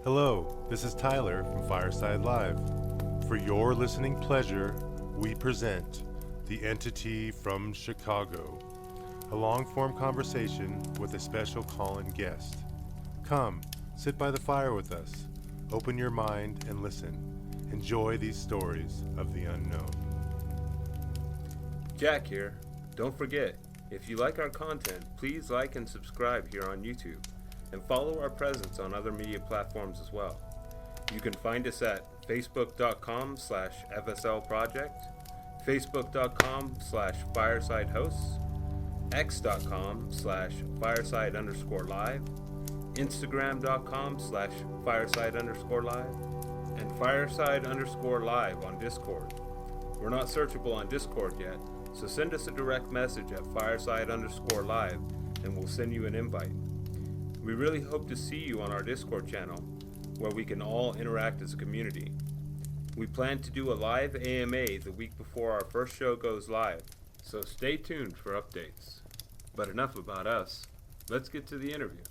Hello, this is Tyler from Fireside Live. For your listening pleasure, we present The Entity from Chicago, a long-form conversation with a special call-in guest. Come, sit by the fire with us, open your mind and listen. Enjoy these stories of the unknown. Jack here. Don't forget, if you like our content, please like and subscribe here on YouTube, and follow our presence on other media platforms as well. You can find us at facebook.com/FSL Project, facebook.com/FiresideHosts, x.com/Fireside_Live, Instagram.com/Fireside_Live, and Fireside_Live on Discord. We're not searchable on Discord yet, so send us a direct message at Fireside_Live and we'll send you an invite. We really hope to see you on our Discord channel, where we can all interact as a community. We plan to do a live AMA the week before our first show goes live, so stay tuned for updates. But enough about us. Let's get to the interview.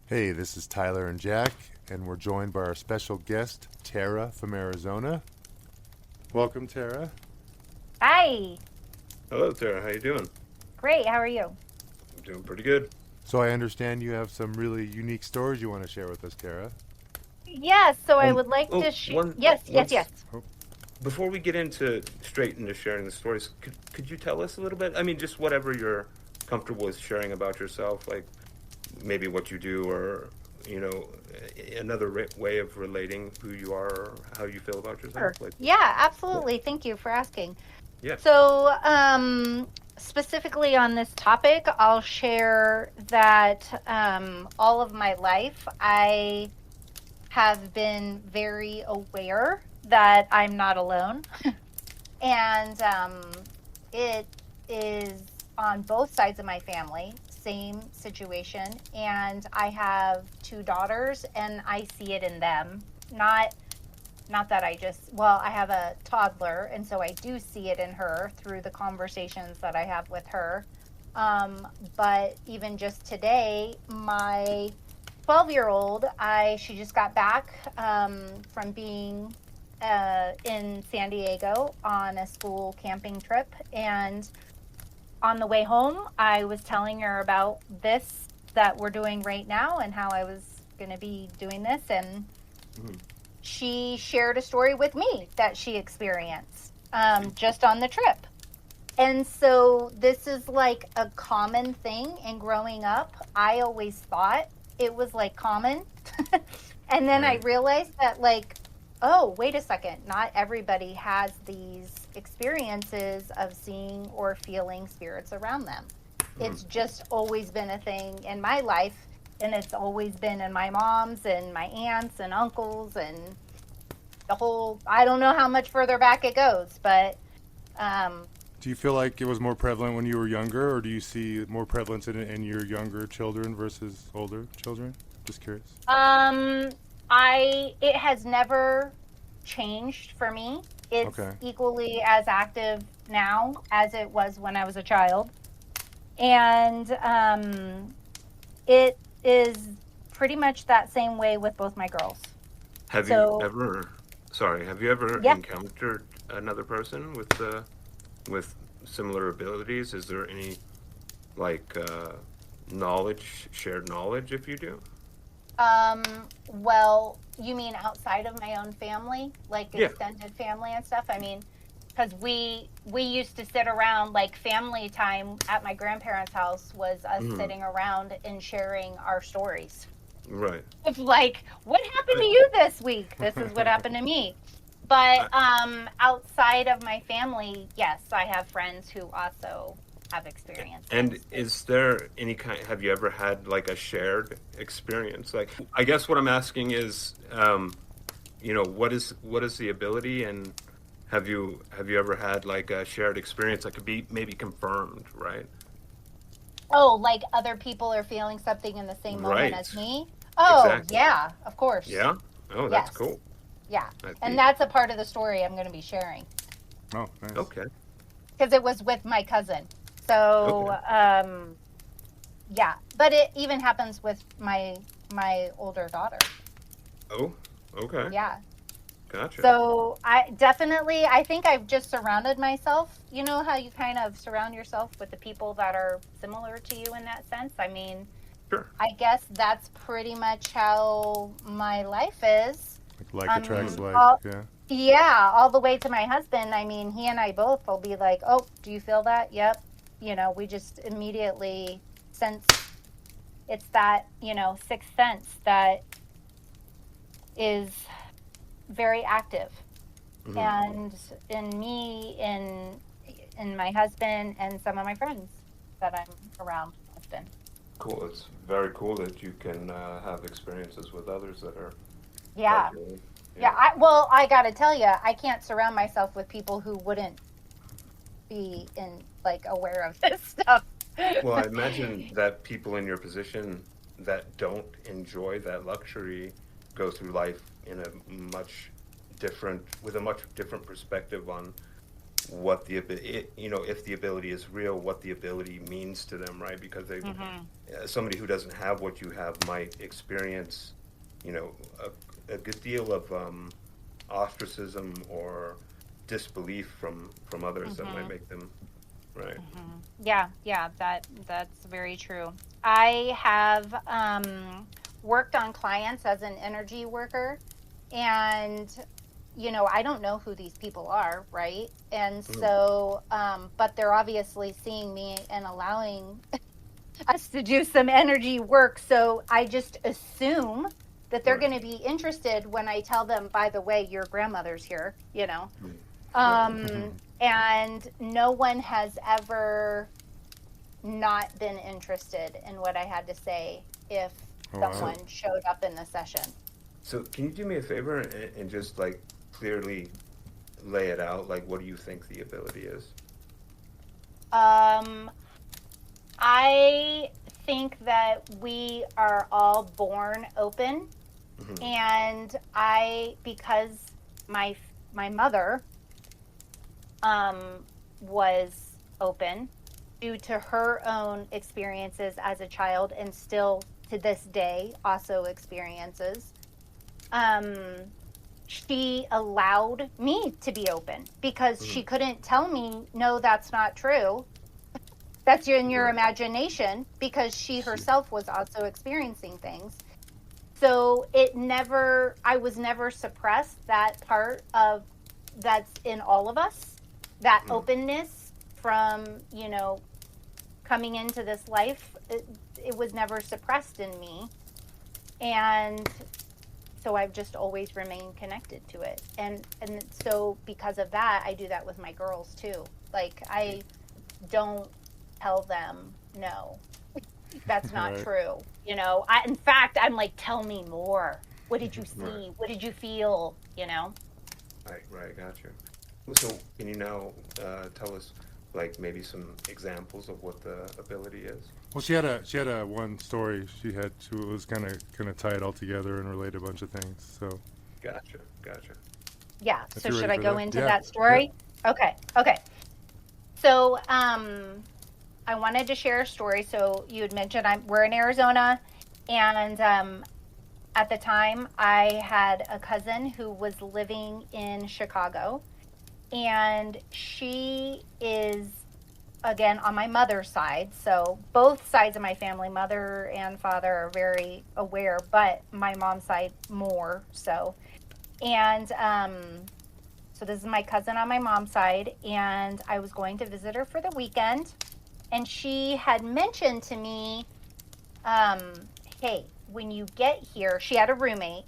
Hey, this is Tyler and Jack, and we're joined by our special guest, Tara from Arizona. Welcome, Tara. Hi. Hello, Tara. How you doing? Great. How are you? I'm doing pretty good. So I understand you have some really unique stories you want to share with us, Tara. Yes. So I would like to share. Yes. Before we get straight into sharing the stories, could you tell us a little bit? I mean, just whatever you're comfortable with sharing about yourself, like maybe what you do, or another way of relating who you are or how you feel about yourself. Sure. Yeah, absolutely. Thank you for asking. Yeah. So specifically on this topic, I'll share that all of my life I have been very aware that I'm not alone. And it is on both sides of my family, same situation. And I have two daughters, and I see it in them. Not that I have a toddler, and so I do see it in her through the conversations that I have with her. But even just today, my 12-year-old, she just got back from being in San Diego on a school camping trip, and on the way home, I was telling her about this that we're doing right now and how I was going to be doing this, and she shared a story with me that she experienced just on the trip. And so this is like a common thing, and growing up, I always thought it was like common. And then I realized that, like, oh, wait a second, not everybody has these experiences of seeing or feeling spirits around them. It's just always been a thing in my life, and it's always been in my mom's and my aunts and uncles and the whole, I don't know how much further back it goes, but Do you feel like it was more prevalent when you were younger, or do you see more prevalence in your younger children versus older children? Just curious. It has never changed for me. It's equally as active now as it was when I was a child. And it is pretty much that same way with both my girls. Have you ever encountered another person with similar abilities? Is there any shared knowledge if you do? Well, you mean outside of my own family, like extended family and stuff? I mean, because we used to sit around, like family time at my grandparents' house was us sitting around and sharing our stories. Right. It's like, what happened to you this week? This is what happened to me. But outside of my family, yes, I have friends who also have experience. And is there any have you ever had like a shared experience? Like, I guess what I'm asking is, what is the ability, and have you ever had like a shared experience that could be maybe confirmed, right? Oh, like other people are feeling something in the same moment as me? Oh, exactly. Yeah, of course. Yeah? Oh, that's Yes. cool. Yeah. I And see. that's a part of the story I'm going to be sharing Oh, nice. Okay. because it was with my cousin. Okay. So, yeah, but it even happens with my older daughter. Oh, okay. Yeah. Gotcha. So I think I've just surrounded myself. You know how you kind of surround yourself with the people that are similar to you in that sense? I mean, Sure. I guess that's pretty much how my life is. Like attracts like, All, yeah. yeah, all the way to my husband. I mean, he and I both will be like, "Oh, do you feel that?" Yep. We just immediately sense it's that, sixth sense that is very active. Hmm. And in me, in my husband and some of my friends that I'm around often. Cool. It's very cool that you can have experiences with others that are like Yeah. you. Yeah, Yeah. I got to tell you, I can't surround myself with people who wouldn't be in like aware of this stuff. Well, I imagine that people in your position that don't enjoy that luxury go through life in a with a much different perspective on what if the ability is real, what the ability means to them, right? Because Hmm. somebody who doesn't have what you have might experience, you know, a good deal of ostracism or disbelief from others that might Hmm. make them, right. Yeah, yeah, that's very true. I have worked on clients as an energy worker, and I don't know who these people are, right? And Mhm. so, but they're obviously seeing me and allowing us to do some energy work. So I just assume that they're Right. going to be interested when I tell them, by the way, your grandmother's here. Mhm. Right. And no one has ever not been interested in what I had to say if Oh, wow. So someone showed up in the session. so can you do me a favor and just like clearly lay it out? Like, what do you think the ability is? Um, I think that we are all born open, Hmm. and because my my mother was open due to her own experiences as a child and still to this day also experiences. Um, she allowed me to be open because Hmm. she couldn't tell me, no, that's not true. That's in your Right. imagination because she See. herself was also experiencing things. So I was never suppressed that part of that's in all of us, that Mm. openness from, coming into this life. It was never suppressed in me. And so I've just always remained connected to it. And so because of that, I do that with my girls too. Like I don't tell them no. That's not Right. true. In fact, I'm like, tell me more. What did you Right. see? What did you feel? Right. Right. Gotcha. So, can you now tell us, like, maybe some examples of what the ability is? Well, she had a one story. She was kind of tie it all together and relate a bunch of things. So Gotcha. Gotcha. Yeah. if So you're should ready I for go that, into yeah, that yep. story? Okay. Okay. So, I wanted to share a story. So you had mentioned we're in Arizona, and at the time I had a cousin who was living in Chicago, and she is again on my mother's side. So both sides of my family, mother and father, are very aware, but my mom's side more so. And so this is my cousin on my mom's side, and I was going to visit her for the weekend, and she had mentioned to me, um, hey, when you get here, she had a roommate,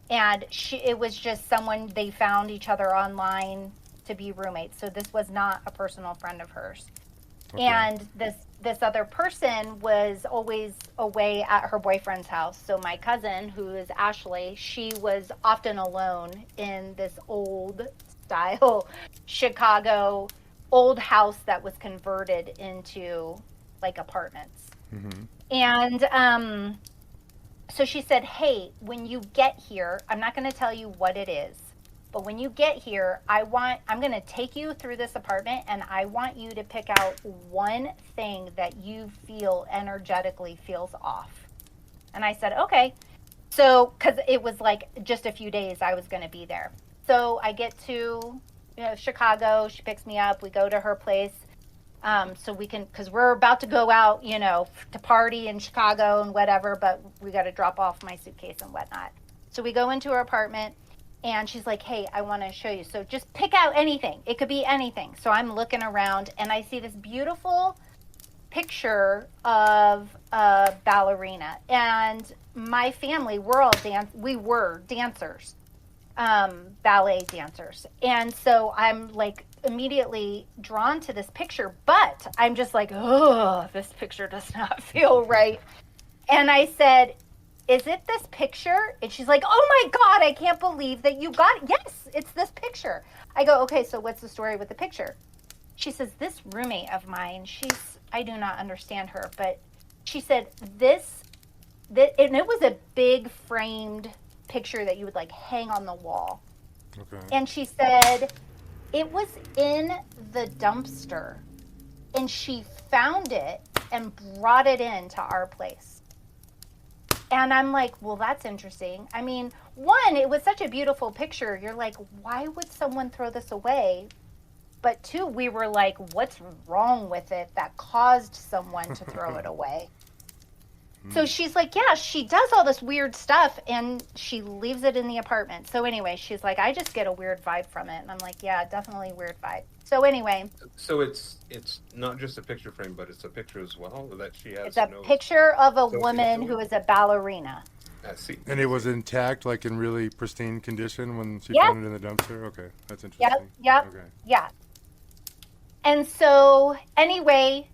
and it was just someone they found each other online to be roommates. So this was not a personal friend of hers. Okay. And this other person was always away at her boyfriend's house. So my cousin, who is Ashley, she was often alone in this old style Chicago old house that was converted into like apartments. Mm-hmm. And So she said, hey, when you get here, I'm not going to tell you what it is, but when you get here, I'm going to take you through this apartment, and I want you to pick out one thing that you feel energetically feels off. And I said, okay. So, because it was like just a few days I was going to be there. So I get to Chicago. She picks me up. We go to her place. So we can, because we're about to go out, to party in Chicago and whatever, but we got to drop off my suitcase and whatnot. So we go into her apartment, and she's like, hey, I want to show you. So just pick out anything. It could be anything. So I'm looking around, and I see this beautiful picture of a ballerina. And my family, we were dancers, ballet dancers. And so I'm like immediately drawn to this picture, but I'm just like, oh, this picture does not feel right. And I said, is it this picture? And she's like, oh my God, I can't believe that you got it. Yes, it's this picture. I go, okay, so what's the story with the picture? She says, this roommate of mine, I do not understand her, but she said and it was a big framed picture that you would like hang on the wall. Okay. And she said it was in the dumpster, and she found it and brought it into our place. And I'm like, well, that's interesting. I mean, one, it was such a beautiful picture. You're like, why would someone throw this away? But two, we were like, what's wrong with it that caused someone to throw it away? So she's like, yeah, she does all this weird stuff, and she leaves it in the apartment. So anyway, she's like, I just get a weird vibe from it. And I'm like, yeah, definitely weird vibe. So anyway. So it's not just a picture frame, but it's a picture as well that she has. It's a picture of a woman who is a ballerina. I see. And it was intact, like in really pristine condition when she found it in the dumpster? Okay, that's interesting. Yep, okay. Yeah. And so anyway,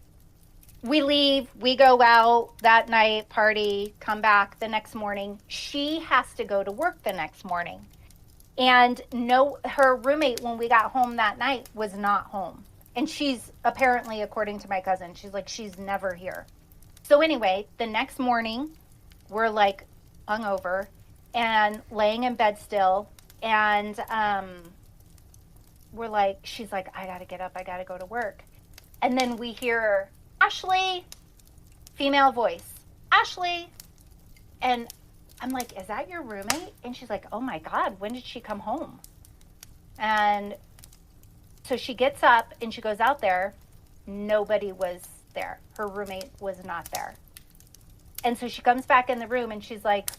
we leave, we go out that night, party, come back the next morning. She has to go to work the next morning. And her roommate, when we got home that night, was not home. And she's apparently, according to my cousin, she's like, she's never here. So anyway, the next morning, we're like hungover and laying in bed still. And we're like, she's like, I got to get up. I got to go to work. And then we hear, Ashley, female voice, Ashley. And I'm like, is that your roommate? And she's like, oh my God, when did she come home? And so she gets up and she goes out there. Nobody was there. Her roommate was not there. And so she comes back in the room and she's like,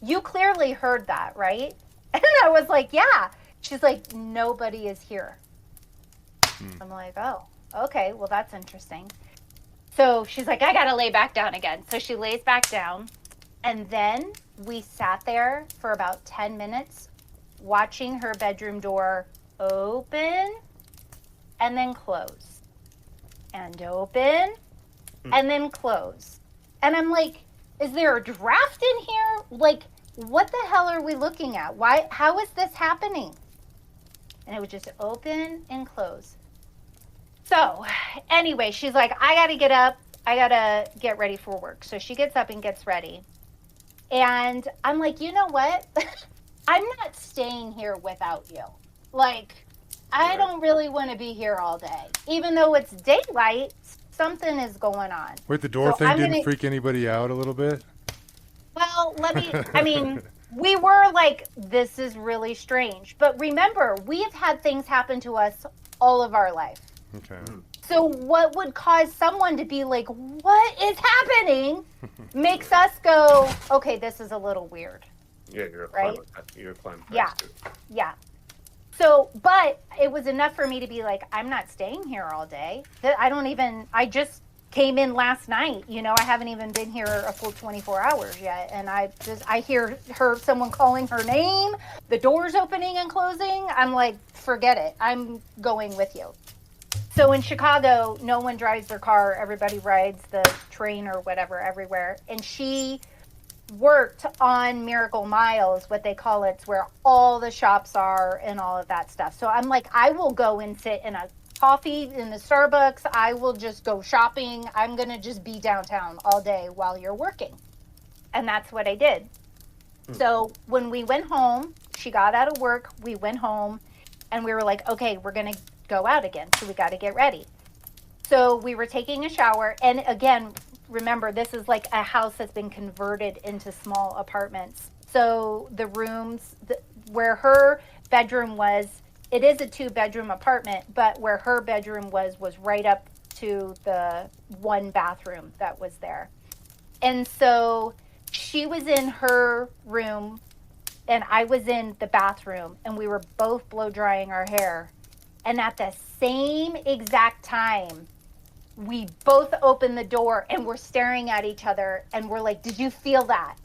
you clearly heard that, right? And I was like, yeah. She's like, nobody is here. I'm like, oh, okay, well, that's interesting. So she's like, I got to lay back down again. So she lays back down. And then we sat there for about 10 minutes watching her bedroom door open and then close. And open and then close. And I'm like, is there a draft in here? Like, what the hell are we looking at? How is this happening? And it would just open and close. So anyway, she's like, I got to get up. I got to get ready for work. So she gets up and gets ready. And I'm like, you know what? I'm not staying here without you. Like, I don't really want to be here all day. Even though it's daylight, something is going on. Wait, the door thing didn't freak anybody out a little bit? Well, we were like, this is really strange. But remember, we've had things happen to us all of our life. Okay. So what would cause someone to be like, what is happening? Makes us go, okay, this is a little weird. Yeah, you're a right? climate. Yeah. So, but it was enough for me to be like, I'm not staying here all day. I just came in last night. I haven't even been here a full 24 hours yet. And I hear someone calling her name, the doors opening and closing. I'm like, forget it. I'm going with you. So in Chicago, no one drives their car. Everybody rides the train or whatever everywhere. And she worked on Miracle Miles, what they call it, where all the shops are and all of that stuff. So I'm like, I will go and sit in a coffee in the Starbucks. I will just go shopping. I'm going to just be downtown all day while you're working. And that's what I did. So when we went home, she got out of work, we went home, and we were like, okay, we're going to go out again. So we got to get ready. So we were taking a shower. And again, remember, this is like a house that's been converted into small apartments. So the rooms where her bedroom was, it is a 2-bedroom apartment, but where her bedroom was right up to the 1 bathroom that was there. And so she was in her room and I was in the bathroom, and we were both blow drying our hair. And at the same exact time, we both opened the door and we're staring at each other and we're like, did you feel that?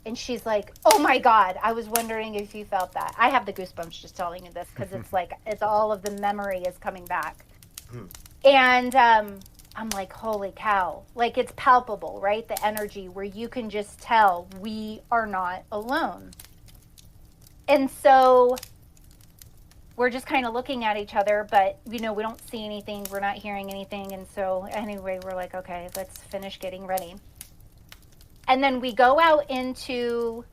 And she's like, oh my God, I was wondering if you felt that. I have the goosebumps just telling you this because it's like, it's all of the memory is coming back. And I'm like, holy cow. Like, it's palpable, right? The energy where you can just tell we are not alone. And so we're just kind of looking at each other, but, we don't see anything. We're not hearing anything. And so anyway, we're like, okay, let's finish getting ready. And then we go out into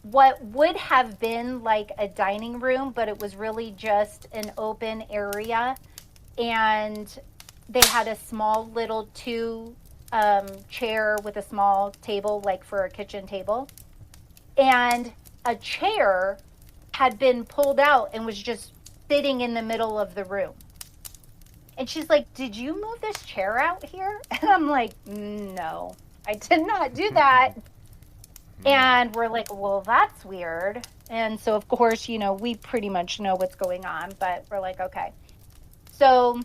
what would have been like a dining room, but it was really just an open area. And they had a small little 2 chair with a small table, like for a kitchen table. And a chair had been pulled out and was just sitting in the middle of the room. And she's like, did you move this chair out here? And I'm like, no, I did not do that. And we're like, well, that's weird. And so, of course, we pretty much know what's going on, but we're like, okay. So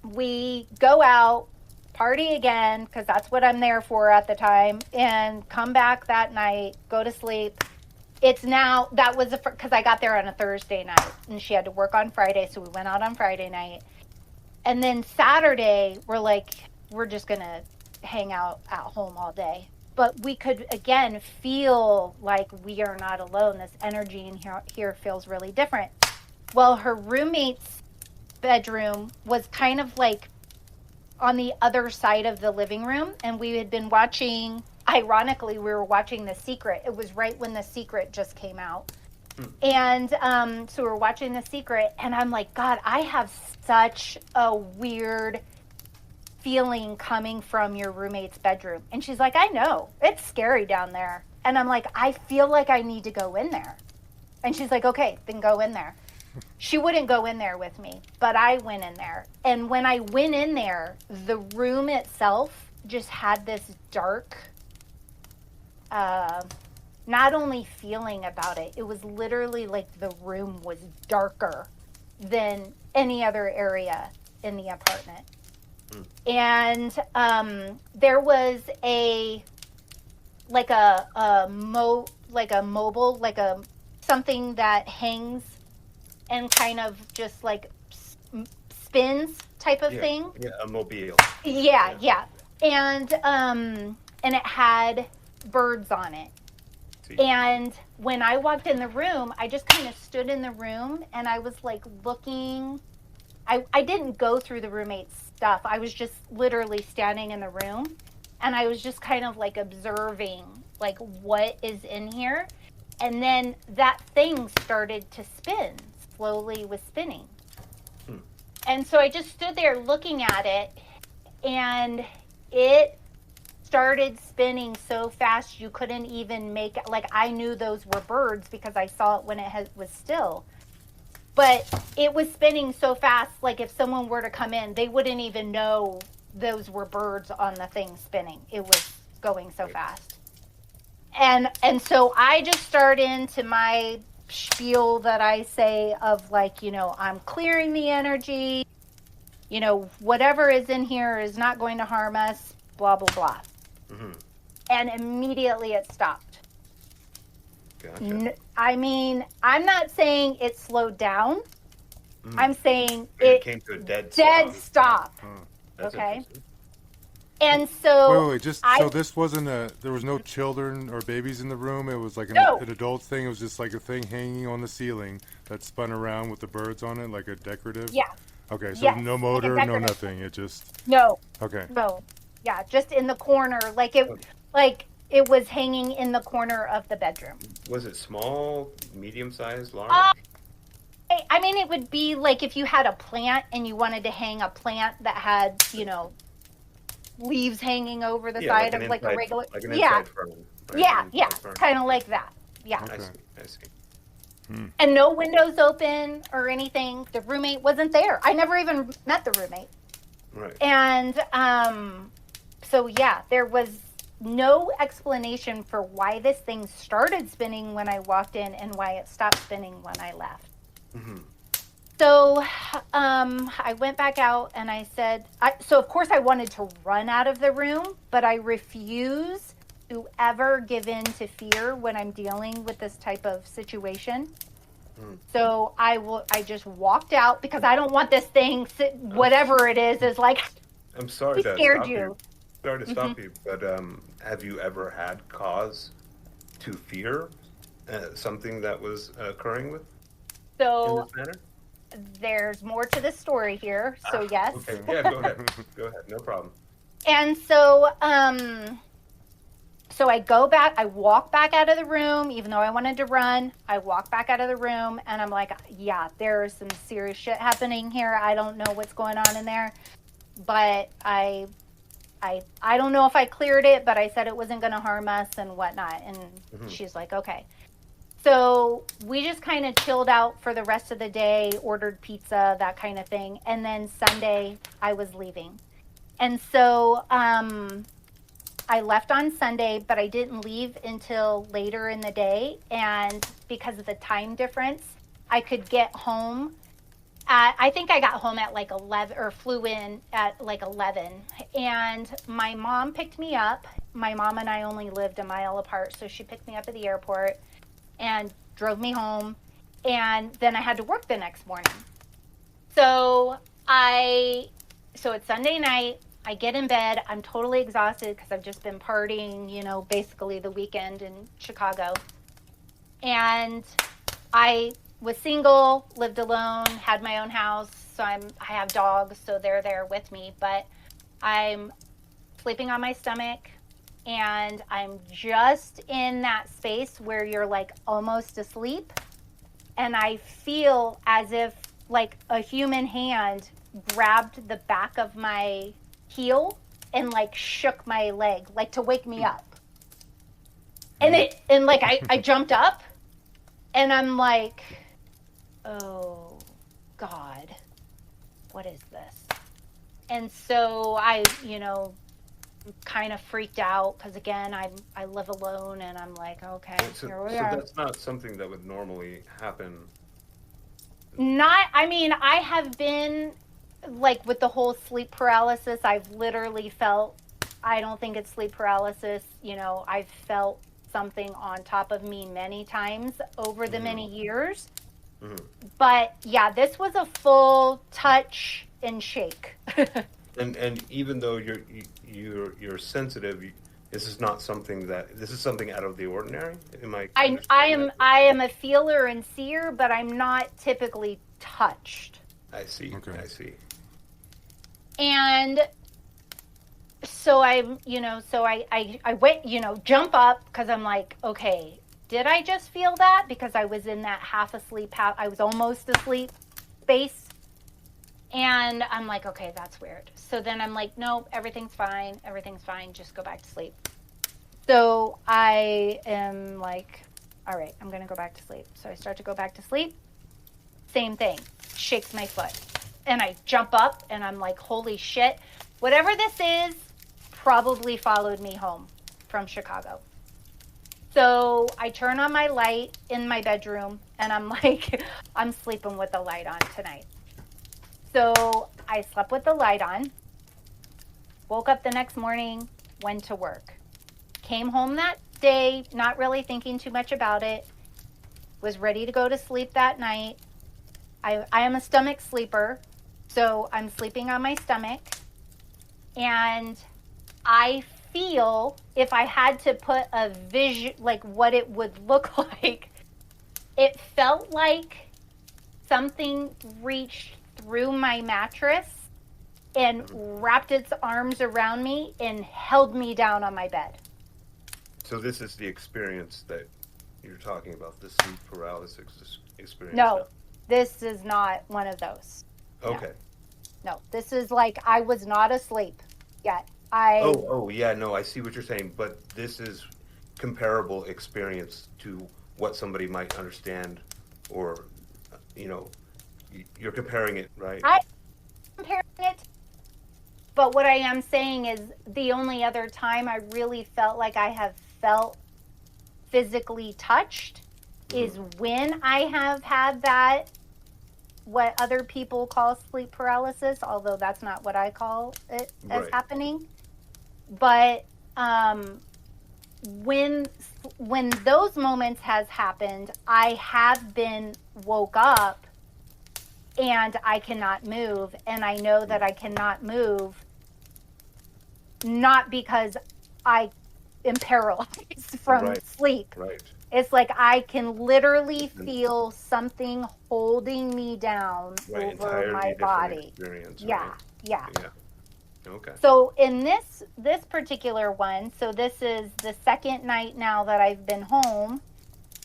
we go out, party again, because that's what I'm there for at the time, and come back that night, go to sleep. It's now, that was because I got there on a Thursday night, and she had to work on Friday, so we went out on Friday night. And then Saturday, we're like, we're just going to hang out at home all day. But we could, again, feel like we are not alone. This energy in here feels really different. Well, her roommate's bedroom was kind of like on the other side of the living room, and we had been watching, ironically, we were watching The Secret. It was right when The Secret just came out. And so we were watching The Secret, and I'm like, God, I have such a weird feeling coming from your roommate's bedroom. And she's like, I know, it's scary down there. And I'm like, I feel like I need to go in there. And she's like, okay, then go in there. She wouldn't go in there with me, but I went in there. And when I went in there, the room itself just had this dark, not only feeling about it, it was literally like the room was darker than any other area in the apartment. And there was something that hangs and kind of just like spins type of thing. Yeah, a mobile. Yeah. And it had birds on it. And when I walked in the room, I just kind of stood in the room and I was like looking. I didn't go through the roommate's stuff. I was just literally standing in the room and I was just kind of like observing like what is in here. And then that thing started to spin, slowly was spinning. And so I just stood there looking at it, and it started spinning so fast you couldn't even make it. Like, I knew those were birds because I saw it when it was still. But it was spinning so fast, like if someone were to come in, they wouldn't even know those were birds on the thing spinning. It was going so fast. And so I just start into my spiel that I say of like, I'm clearing the energy, whatever is in here is not going to harm us, blah, blah, blah. Mm-hmm. And immediately it stopped. Gotcha. I'm not saying it slowed down. I'm saying it came to a dead stop. Okay. And so wait, so this wasn't there was no children or babies in the room. It was like an adult thing. It was just like a thing hanging on the ceiling that spun around with the birds on it, like a decorative. Yeah. Okay, so no motor, no nothing. It just no. Okay. No. Yeah, just in the corner, like It was hanging in the corner of the bedroom. Was it small, medium-sized, large? I mean, it would be like if you had a plant and you wanted to hang a plant that had, leaves hanging over the side of like a regular. Like an inside fern. Right? Yeah, kind of like that. Yeah. Okay. I see. And no windows open or anything. The roommate wasn't there. I never even met the roommate. Right. And so yeah, there was no explanation for why this thing started spinning when I walked in and why it stopped spinning when I left. Mm-hmm. So I went back out and I said, so of course I wanted to run out of the room, but I refuse to ever give in to fear when I'm dealing with this type of situation. So I just walked out because I don't want this thing, whatever it is like, I'm sorry to scared stop you. Sorry to stop you, but have you ever had cause to fear something that was occurring in So this manner? there's more to the story here. So yes. Okay. Yeah, go ahead. Go ahead. No problem. And so so I walk back out of the room, even though I wanted to run. I walk back out of the room and I'm like, yeah, there's some serious shit happening here. I don't know what's going on in there. But I don't know if I cleared it, but I said it wasn't going to harm us and whatnot. And she's like, okay. So we just kind of chilled out for the rest of the day, ordered pizza, that kind of thing. And then Sunday I was leaving. And so I left on Sunday, but I didn't leave until later in the day. And because of the time difference, I could get home. I think I got home at like 11 or flew in at like 11. And my mom picked me up. My mom and I only lived a mile apart. So she picked me up at the airport and drove me home. And then I had to work the next morning. So it's Sunday night. I get in bed. I'm totally exhausted because I've just been partying, basically the weekend in Chicago. And I was single, lived alone, had my own house. So I have dogs, so they're there with me. But I'm sleeping on my stomach, and I'm just in that space where you're like almost asleep. And I feel as if like a human hand grabbed the back of my heel and like shook my leg, like to wake me up. And I jumped up and I'm like, oh God, what is this? And so I, kind of freaked out because again, I live alone and I'm like, okay, here we are. So that's not something that would normally happen. I have been like with the whole sleep paralysis, I've literally felt, I don't think it's sleep paralysis, I've felt something on top of me many times over the many years. But yeah, this was a full touch and shake. And even though you're sensitive, this is something out of the ordinary. I am a feeler and seer, but I'm not typically touched. I see. Okay. I see. And so I went, jump up because I'm like, okay, did I just feel that? Because I was in that half asleep, I was almost asleep space. And I'm like, okay, that's weird. So then I'm like, nope, everything's fine. Just go back to sleep. So I am like, all right, I'm going to go back to sleep. So I start to go back to sleep. Same thing, shakes my foot. And I jump up and I'm like, holy shit. Whatever this is probably followed me home from Chicago. So I turn on my light in my bedroom and I'm like, I'm sleeping with the light on tonight. So I slept with the light on, woke up the next morning, went to work. Came home that day, not really thinking too much about it, was ready to go to sleep that night. I am a stomach sleeper, so I'm sleeping on my stomach. And I feel if I had to put a vision, like what it would look like, it felt like something reached through my mattress and wrapped its arms around me and held me down on my bed. So this is the experience that you're talking about, the sleep paralysis experience. No, this is not one of those. Okay. No, this is like I was not asleep yet. Oh, yeah, no, I see what you're saying, but this is comparable experience to what somebody might understand, or, you know, you're comparing it, right? I'm comparing it, but what I am saying is the only other time I really felt like I have felt physically touched is when I have had that, what other people call sleep paralysis, although that's not what I call it as Right. happening. But when those moments has happened, I have been woke up and I cannot move, and I know that I cannot move not because I am paralyzed from Right. sleep. Right. It's like I can literally feel something holding me down Right. over Entirely my different body. experience. Yeah, Right? yeah. Yeah. Okay. So in this particular one, so this is the second night now that I've been home,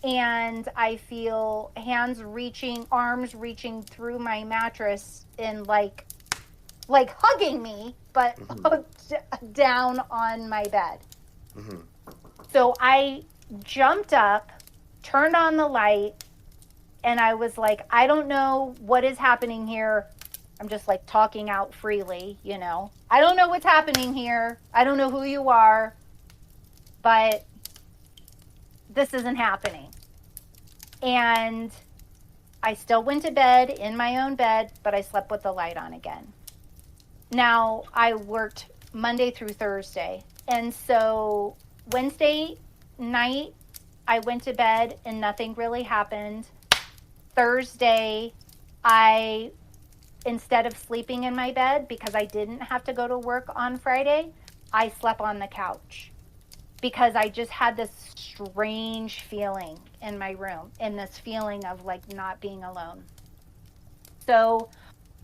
and I feel hands reaching, arms reaching through my mattress and like hugging me, but down on my bed. Mm-hmm. So I jumped up, turned on the light, and I was like, I don't know what is happening here. I'm just like talking out freely, you know. I don't know what's happening here. I don't know who you are, but this isn't happening. And I still went to bed in my own bed, but I slept with the light on again. Now, I worked Monday through Thursday. And so Wednesday night, I went to bed and nothing really happened. Thursday, instead of sleeping in my bed, because I didn't have to go to work on Friday, I slept on the couch because I just had this strange feeling in my room, and this feeling of like not being alone. So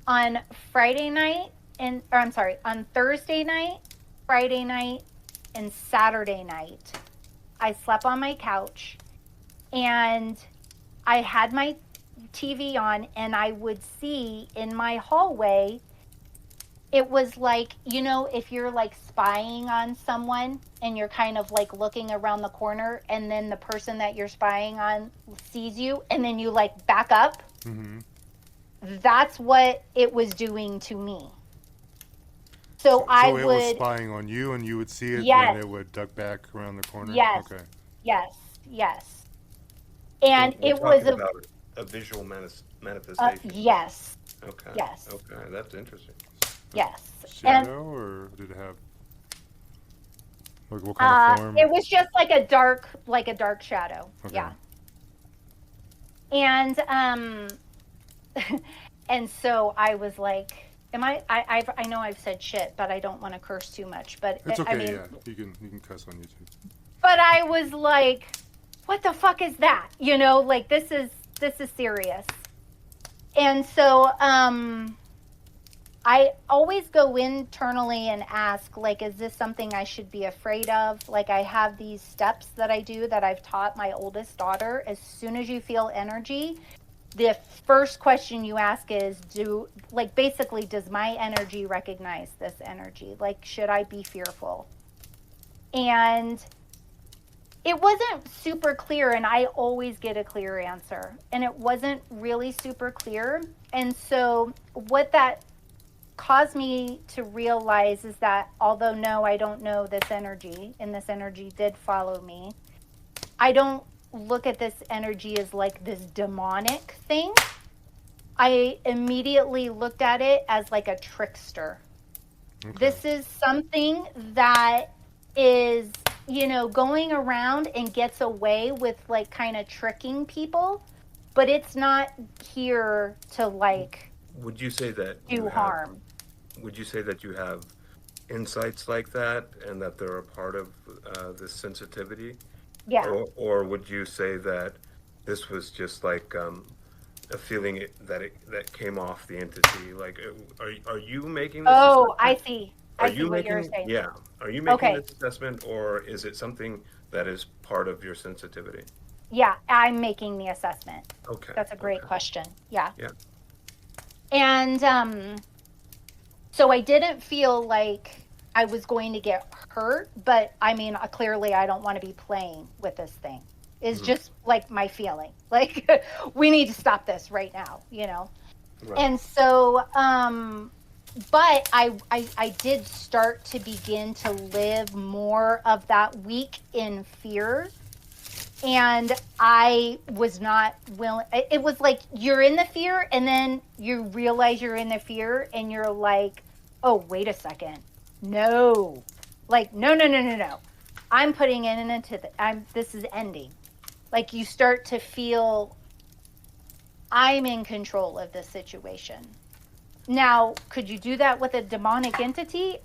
on Friday night, on Thursday night, Friday night, and Saturday night, I slept on my couch, and I had my TV on, and I would see in my hallway, it was like, you know, if you're like spying on someone and you're kind of like looking around the corner, and then the person that you're spying on sees you, and then you like back up. Mm-hmm. That's what it was doing to me. So So I it would, was spying on you, and you would see it yes, when it would duck back around the corner? yes, Okay. yes, yes. So And we're it was talking about a visual manifestation. yes, Okay. yes, Okay. That's interesting. yes. And Shadow, or did it have, like, what kind of form? it was just like a dark shadow. Okay. Yeah. And and so I was like, I know I've said shit, but I don't want to curse too much, but It's okay, I mean, yeah. You can cuss on YouTube. but I was like, what the fuck is that? You know, like this is serious. And so I always go internally and ask, like, is this something I should be afraid of? Like, I have these steps that I do that I've taught my oldest daughter. As soon as you feel energy, the first question you ask is, basically, does my energy recognize this energy? Like, should I be fearful? And it wasn't super clear, and I always get a clear answer. And it wasn't really super clear. And so what that caused me to realize is that although no, I don't know this energy, and this energy did follow me, I don't look at this energy as like this demonic thing. I immediately looked at it as like a trickster. Okay. This is something that is, you know, going around and gets away with like kind of tricking people, but it's not here to like Would you say that do harm. Would you say that you have insights like that, and that they're a part of this sensitivity? Yeah. Or would you say that this was just like a feeling that came off the entity? Like, are you making this Oh, assessment? I see. Are I see you what making, you're saying. yeah, are you making Okay. this assessment, or is it something that is part of your sensitivity? Yeah, I'm making the assessment. Okay. That's a great question. Yeah. Yeah. And so I didn't feel like I was going to get hurt, but I mean, clearly I don't want to be playing with this thing. It's Mhm. just like my feeling. Like we need to stop this right now, you know. Right. And so but I did start to begin to live more of that week in fear. And I was not willing. It was like you're in the fear, and then you realize you're in the fear, and you're like, oh, wait a second. No. Like, no, no, no, no, no. I'm putting it into this is ending. Like, you start to feel I'm in control of this situation. Now, could you do that with a demonic entity?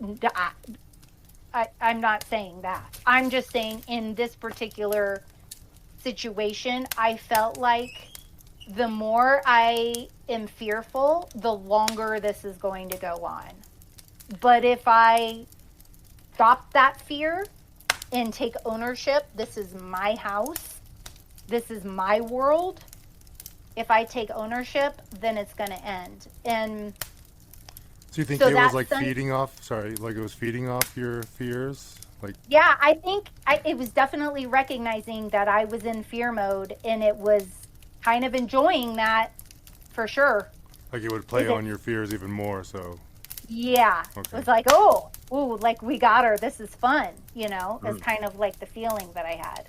I'm not saying that. I'm just saying in this particular situation, I felt like the more I am fearful, the longer this is going to go on. But if I stop that fear and take ownership, this is my house, this is my world. If I take ownership, then it's going to end. And So you think so it was that like sen- feeding off? Sorry, like it was feeding off your fears? Like, yeah, I think it was definitely recognizing that I was in fear mode, and it was kind of enjoying that for sure. it would play Is it- on your fears even more. So Yeah. It Okay. was like, oh, ooh, like we got her. This is fun, you know, is Mm. kind of like the feeling that I had.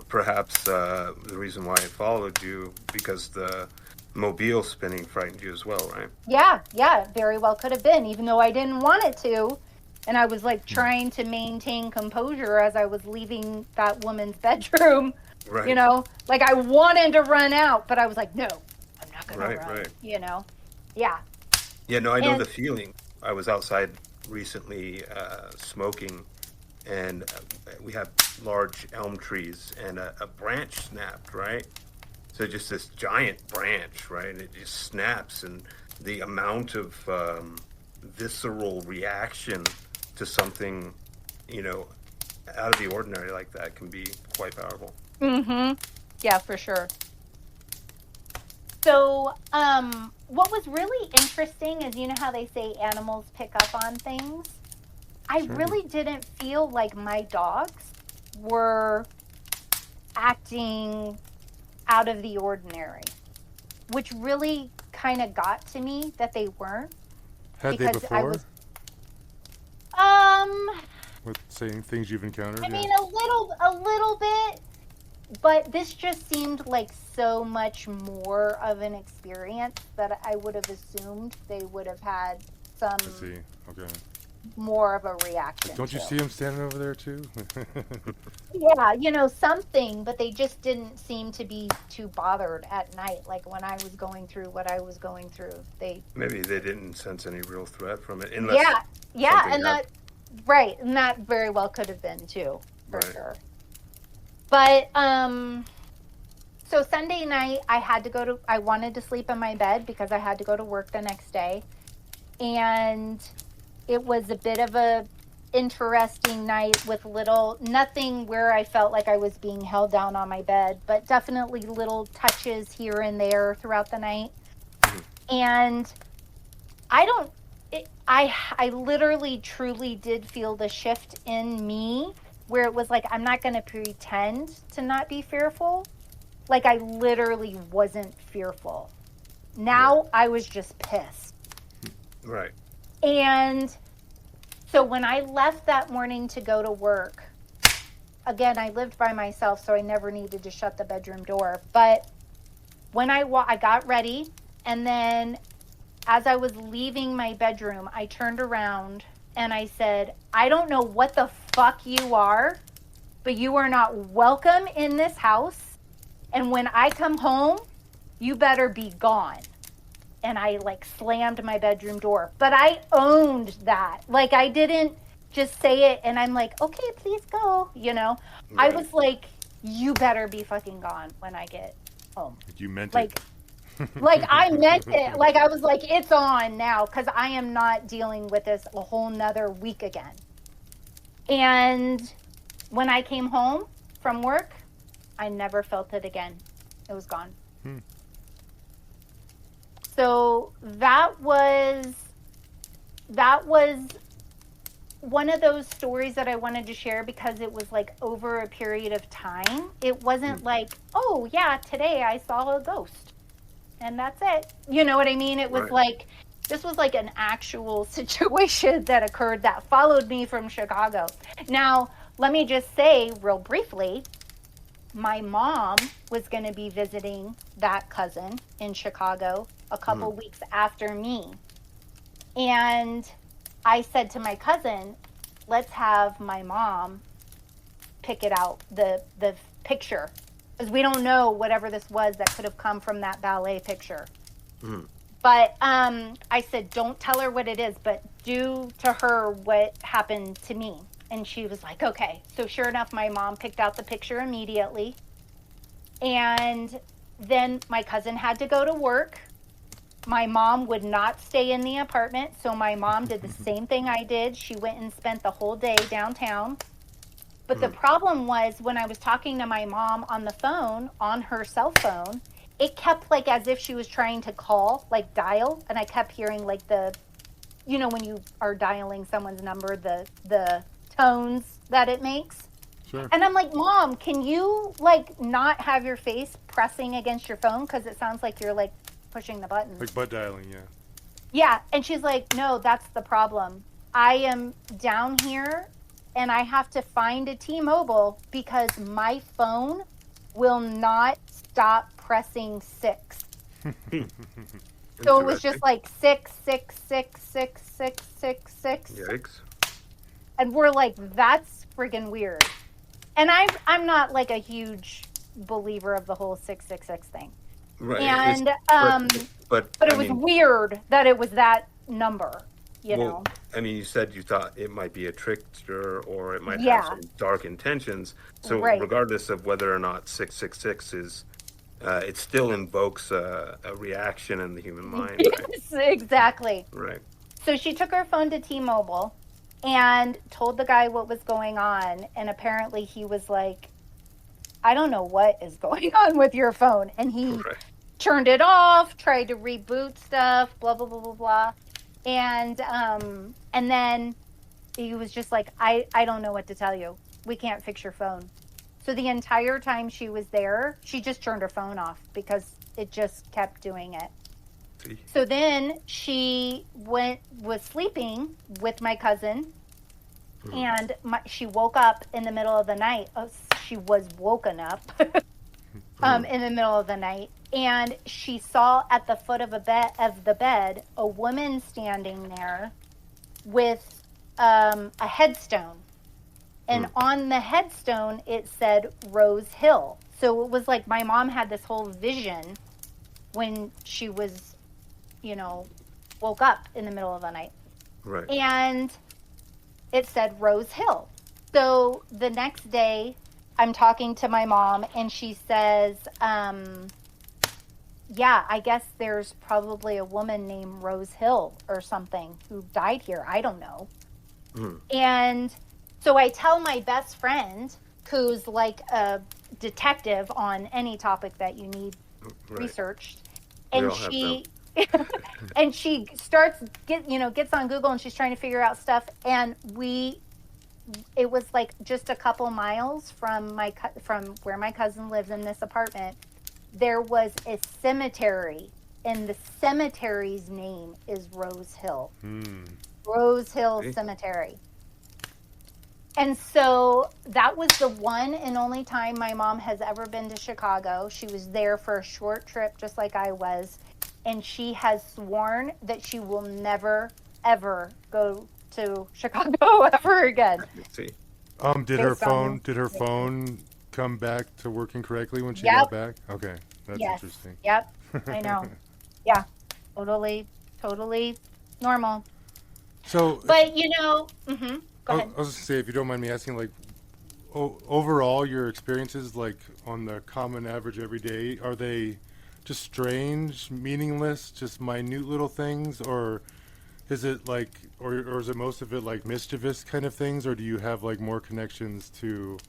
Perhaps the reason why I followed you because the mobile spinning frightened you as well, right? Yeah, yeah, very well could have been, even though I didn't want it to. And I was like trying to maintain composure as I was leaving that woman's bedroom, Right. you know, like I wanted to run out, but I was like, no, I'm not going to Right, run, right. you know? Yeah. Yeah, no, I know And the feeling. I was outside recently smoking, and we have large elm trees, and a branch snapped, right? So just this giant branch, right? And it just snaps, and the amount of visceral reaction to something, you know, out of the ordinary like that can be quite powerful. yeah, for sure. So, what was really interesting is, you know how they say animals pick up on things? I Sure. really didn't feel like my dogs were acting out of the ordinary, which really kind of got to me that they weren't. Had they Because I before was, with saying things you've encountered? I mean, a little bit, but this just seemed like so much more of an experience that I would have assumed they would have had some I see. Okay. more of a reaction. Don't you to. see him standing over there too? Yeah, you know, something, but they just didn't seem to be too bothered at night. Like when I was going through what I was going through, they, Maybe they didn't sense any real threat from it, unless yeah, something and that, right, and that very well could have been too, for Right. sure. But, so Sunday night, I wanted to sleep in my bed because I had to go to work the next day. And it was a bit of a interesting night with nothing where I felt like I was being held down on my bed, but definitely little touches here and there throughout the night. And I literally truly did feel the shift in me where it was like, I'm not going to pretend to not be fearful. Like I literally wasn't fearful. Now I was just pissed. Right. And so when I left that morning to go to work, again, I lived by myself, so I never needed to shut the bedroom door. But when I got ready, and then as I was leaving my bedroom, I turned around and I said, I don't know what the fuck you are, but you are not welcome in this house. And when I come home, you better be gone. And I like slammed my bedroom door. But I owned that. Like I didn't just say it and I'm like, okay, please go. You know, Right. I was like, you better be fucking gone when I get home. You meant Like, it. like I meant it. Like I was like, it's on now because I am not dealing with this a whole nother week again. And when I came home, from work. I never felt it again. It was gone. So that was one of those stories that I wanted to share because it was like over a period of time. It wasn't like, oh yeah, today I saw a ghost and that's it. You know what I mean? It was Right. like, this was like an actual situation that occurred that followed me from Chicago. Now, let me just say real briefly, my mom was going to be visiting that cousin in Chicago a couple weeks after me. And I said to my cousin, let's have my mom pick it out, the picture, because we don't know whatever this was that could have come from that ballet picture. But I said, don't tell her what it is, but do to her what happened to me. And she was like, okay. So sure enough, my mom picked out the picture immediately. And then my cousin had to go to work. My mom would not stay in the apartment, so my mom did the same thing I did. She went and spent the whole day downtown. But the problem was when I was talking to my mom on the phone, on her cell phone, it kept like as if she was trying to call, like dial, and I kept hearing like the, you know, when you are dialing someone's number, the tones that it makes. Sure. And I'm like, Mom, can you like not have your face pressing against your phone because it sounds like you're like pushing the button. Like butt dialing, yeah. Yeah, and she's like, no, that's the problem. I am down here and I have to find a T-Mobile because my phone will not stop pressing 6. So it was just like 6, 6, 6, 6, 6, 6, 6. Yikes. And we're like, that's friggin' weird. And I'm not like a huge believer of the whole 666 thing. Right. And but it was weird that it was that number, you know. I mean, you said you thought it might be a trickster or it might Yeah. have some dark intentions. So Right. regardless of whether or not 666 is, it still invokes a reaction in the human mind. Yes, exactly. Right. So she took her phone to T-Mobile and told the guy what was going on. And apparently he was like, I don't know what is going on with your phone. And he Right. turned it off, tried to reboot stuff, blah, blah, blah, blah, blah. And then he was just like, I don't know what to tell you. We can't fix your phone. So the entire time she was there, she just turned her phone off because it just kept doing it. See? So then she was sleeping with my cousin, and she woke up in the middle of the night. Oh, she was woken up in the middle of the night, and she saw at the foot of the bed a woman standing there with a headstone. And on the headstone, it said Rose Hill. So it was like my mom had this whole vision when she was, woke up in the middle of the night. Right. And it said Rose Hill. So the next day, I'm talking to my mom, and she says, yeah, I guess there's probably a woman named Rose Hill or something who died here. I don't know. And so I tell my best friend, who's like a detective on any topic that you need researched, and she and she starts gets on Google and she's trying to figure out stuff, and it was like just a couple miles from where my cousin lives in this apartment. There was a cemetery, and the cemetery's name is Rose Hill. Rose Hill Cemetery. And so that was the one and only time my mom has ever been to Chicago. She was there for a short trip, just like I was. And she has sworn that she will never, ever go to Chicago ever again. Let's see. Did her phone come back to working correctly when she got back? Okay, that's interesting. Yep, I know. Yeah, totally normal. So, but go ahead. I was going to say, if you don't mind me asking, like, overall, your experiences, like, on the common average every day, are they just strange, meaningless, just minute little things, or is it like, or is it most of it like mischievous kind of things, or do you have like more connections to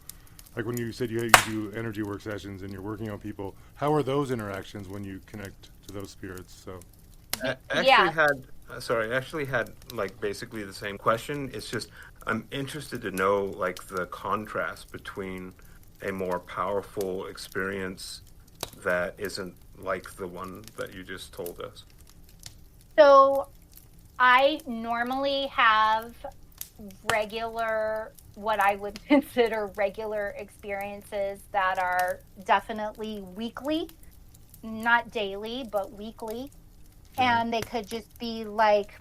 Like when you said you do energy work sessions and you're working on people, how are those interactions when you connect to those spirits? So, Actually Yeah. had actually had like basically the same question. It's just I'm interested to know like the contrast between a more powerful experience that isn't like the one that you just told us. So I normally have regular, what I would consider regular experiences that are definitely weekly, not daily, but weekly. mhm. And they could just be like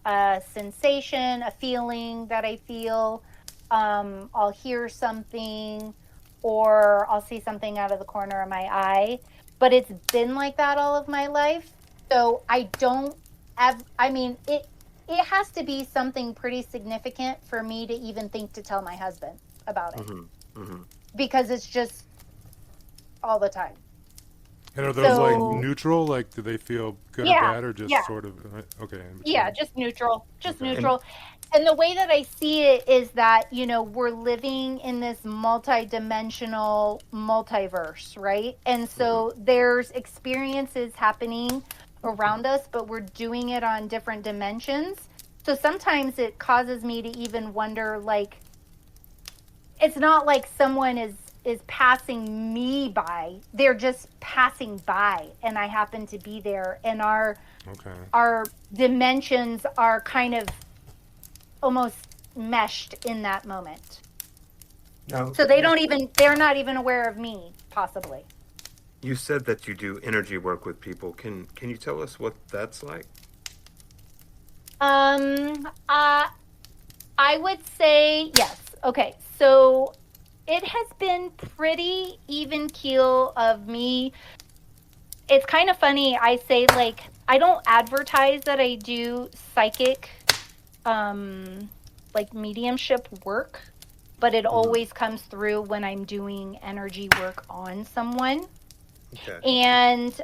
a sensation, a feeling that I feel. I'll hear something or I'll see something out of the corner of my eye. But it's been like that all of my life. So I don't have, I mean, it has to be something pretty significant for me to even think to tell my husband about it Hmm. Hmm. because it's just all the time. And are those like So, neutral? Like, do they feel good or yeah, bad, or just yeah. sort of okay in Yeah, between? just neutral, just Okay. And neutral. And the way that I see it is that, we're living in this multi-dimensional multiverse, right? And mhm. so there's experiences happening around us, but we're doing it on different dimensions. So sometimes it causes me to even wonder, like, it's not like someone is passing me by. They're just passing by and I happen to be there, and Okay. our dimensions are kind of almost meshed in that moment. Now, So they're not even aware of me, possibly. you said that you do energy work with people. Can you tell us what that's like? Um, uh, I would say yes. Okay. So it has been pretty even keel of me. It's kind of funny. I say, like, I don't advertise that I do psychic, um, like mediumship work, but it Hmm. always comes through when I'm doing energy work on someone. Okay. And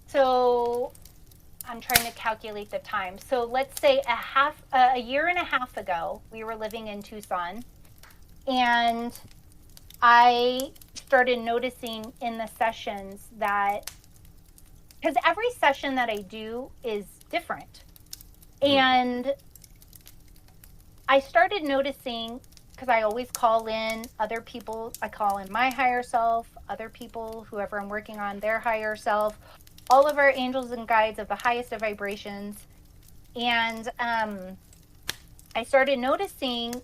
so I'm trying to calculate the time. So let's say a year and a half ago, we were living in Tucson, and I started noticing in the sessions that, because every session that I do is different. Hmm. And I started noticing, because I always call in other people, I call in my higher self, other people, whoever I'm working on, their higher self, all of our angels and guides of the highest of vibrations. And I started noticing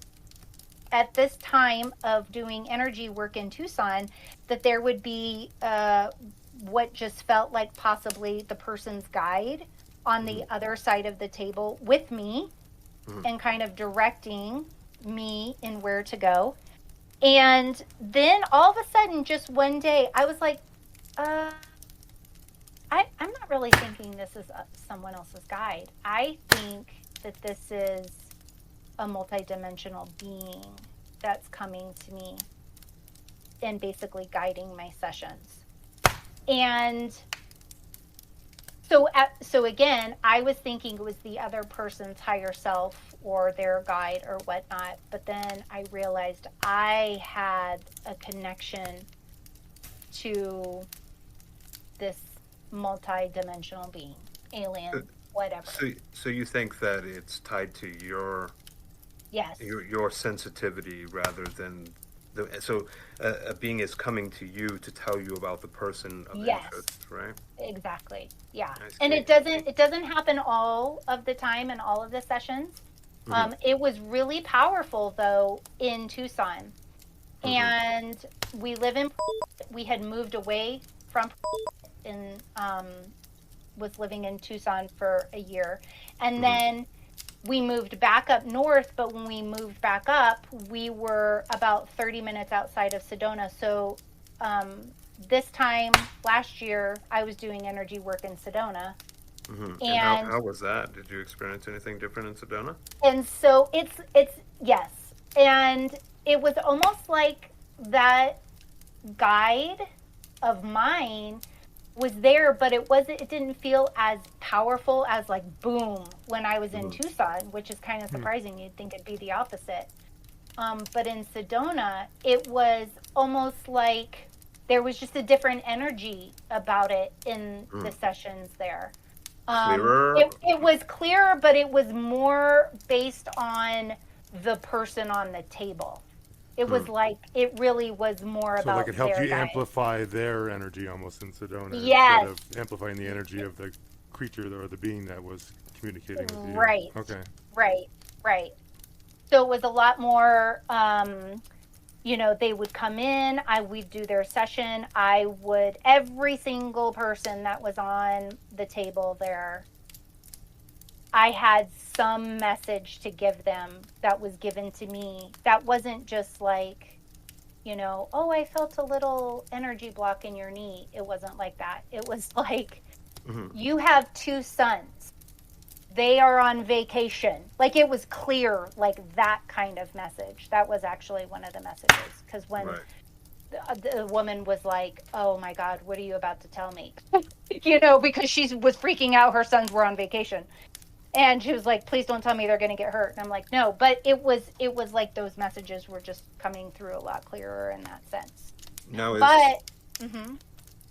at this time of doing energy work in Tucson that there would be what just felt like possibly the person's guide on the Hmm. other side of the table with me Hmm. and kind of directing me in where to go. And then all of a sudden, just one day, I was like, uh, I'm not really thinking this is someone else's guide. I think that this is a multidimensional being that's coming to me and basically guiding my sessions. And so again, I was thinking it was the other person's higher self or their guide or whatnot, but then I realized I had a connection to this multi-dimensional being, Uh, alien, whatever. so you think that it's tied to Yes, your sensitivity rather than a being is coming to you to tell you about the person of yes, interest, right? exactly. Yeah. I And see. I see. it doesn't happen all of the time in all of the sessions. Hmm. It was really powerful though in Tucson. Hmm. And we had moved away from and was living in Tucson for a year. And Hmm. then we moved back up north, but when we moved back up, we were about 30 minutes outside of Sedona. So this time last year, I was doing energy work in Sedona. Hmm. And And how was that? Did you experience anything different in Sedona? so it's yes. And it was almost like that guide of mine was there, but it didn't feel as powerful as like boom when I was in Hmm. Tucson, which is kind of Hmm. surprising. You'd think it'd be the opposite. But in Sedona, it was almost like there was just a different energy about it in the sessions there. Clearer? It was clearer, but it was more based on the person on the table. It was like, it really was more So like about it helped their you diet. amplify their energy almost in Sedona Yes. instead of amplifying the energy of the creature or the being that was communicating with you. Right. Okay. Right. So it was a lot more, they would come in, we'd do their session. Every single person that was on the table there, I had some message to give them that was given to me. That wasn't just like, oh, I felt a little energy block in your knee. It wasn't like that. It was like, you have two sons. They are on vacation. Like, it was clear, like that kind of message. That was actually one of the messages. Because when the woman was like, oh my God, what are you about to tell me? Because she was freaking out. Her sons were on vacation. And she was like, please don't tell me they're going to get hurt. And I'm like, no, but it was like those messages were just coming through a lot clearer in that sense. Now, Mhm.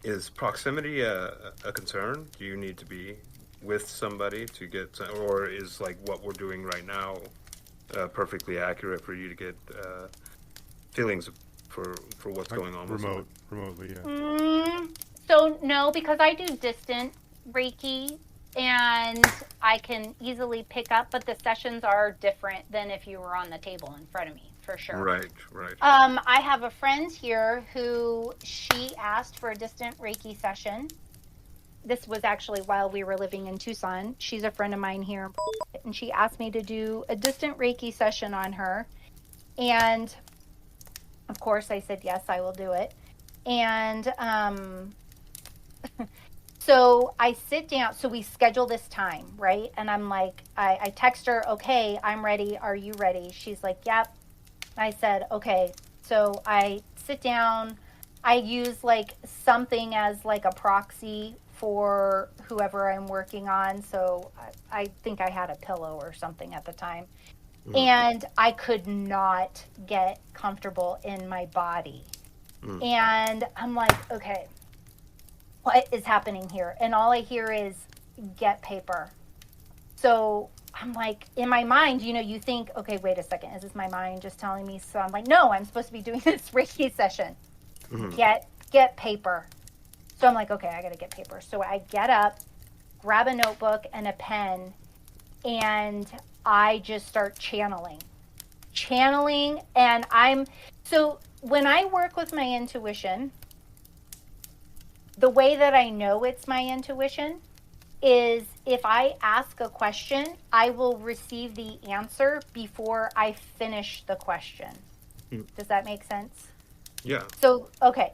is proximity a concern? Do you need to be with somebody to get, or is like what we're doing right now perfectly accurate for you to get feelings for what's going on with someone? Remotely, yeah. So no, because I do distant Reiki and I can easily pick up, but the sessions are different than if you were on the table in front of me, for sure. Right. I have a friend here who she asked for a distant Reiki session. This was actually while we were living in Tucson. She's a friend of mine here, and she asked me to do a distant Reiki session on her. And of course, I said, yes, I will do it. And so I sit down. So we schedule this time, right? And I'm like, I text her, okay, I'm ready. Are you ready? She's like, yep. I said, okay. So I sit down. I use like something as like a proxy for whoever I'm working on. So I think I had a pillow or something at the time. And I could not get comfortable in my body. And I'm like, okay, what is happening here? And all I hear is get paper. So I'm like, in my mind, you think, okay, wait a second, is this my mind just telling me? So I'm like, no, I'm supposed to be doing this Reiki session. Get paper. So I'm like, okay, I got to get paper. So I get up, grab a notebook and a pen, and I just start channeling. And so when I work with my intuition, the way that I know it's my intuition is if I ask a question, I will receive the answer before I finish the question. Does that make sense? Yeah. So, okay.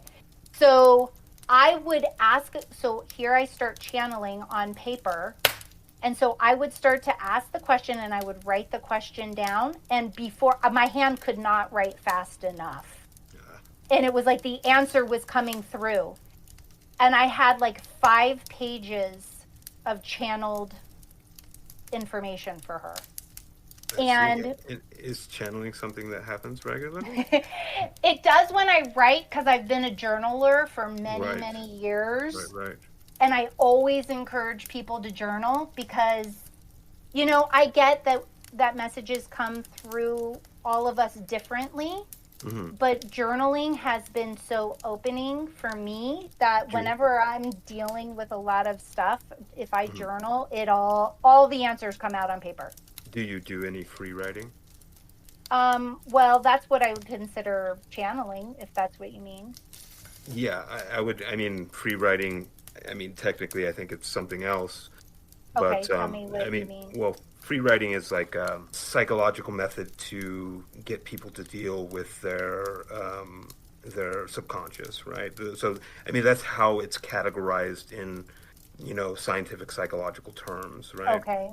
So I would ask, so here I start channeling on paper. And so I would start to ask the question and I would write the question down. And before, my hand could not write fast enough. And it was like the answer was coming through. And I had like 5 pages of channeled information for her. And is channeling something that happens regularly? It does when I write, because I've been a journaler for many years. Right. And I always encourage people to journal because, I get that messages come through all of us differently. But journaling has been so opening for me that whenever I'm dealing with a lot of stuff, if I journal, all the answers come out on paper. Do you do any free writing? Well, that's what I would consider channeling, if that's what you mean. Yeah, I would. I mean, free writing. I mean, technically, I think it's something else. Okay, But tell me what you mean. well, free writing is like a psychological method to get people to deal with their subconscious, right? So, I mean, that's how it's categorized in, scientific psychological terms, right? Okay.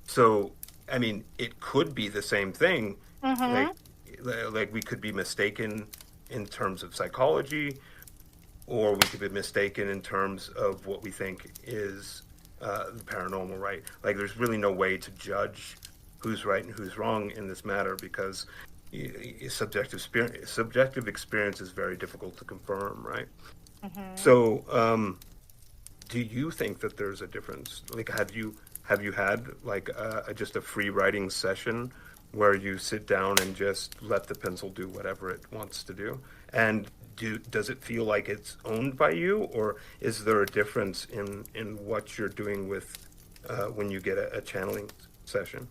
So, I mean, it could be the same thing. Like we could be mistaken in terms of psychology, or we could be mistaken in terms of what we think is the paranormal, right? Like, there's really no way to judge who's right and who's wrong in this matter because subjective experience is very difficult to confirm, right? Hmm. So, do you think that there's a difference? Like, have you had like just a free writing session where you sit down and just let the pencil do whatever it wants to do? And does it feel like it's owned by you, or is there a difference in what you're doing with when you get a channeling session?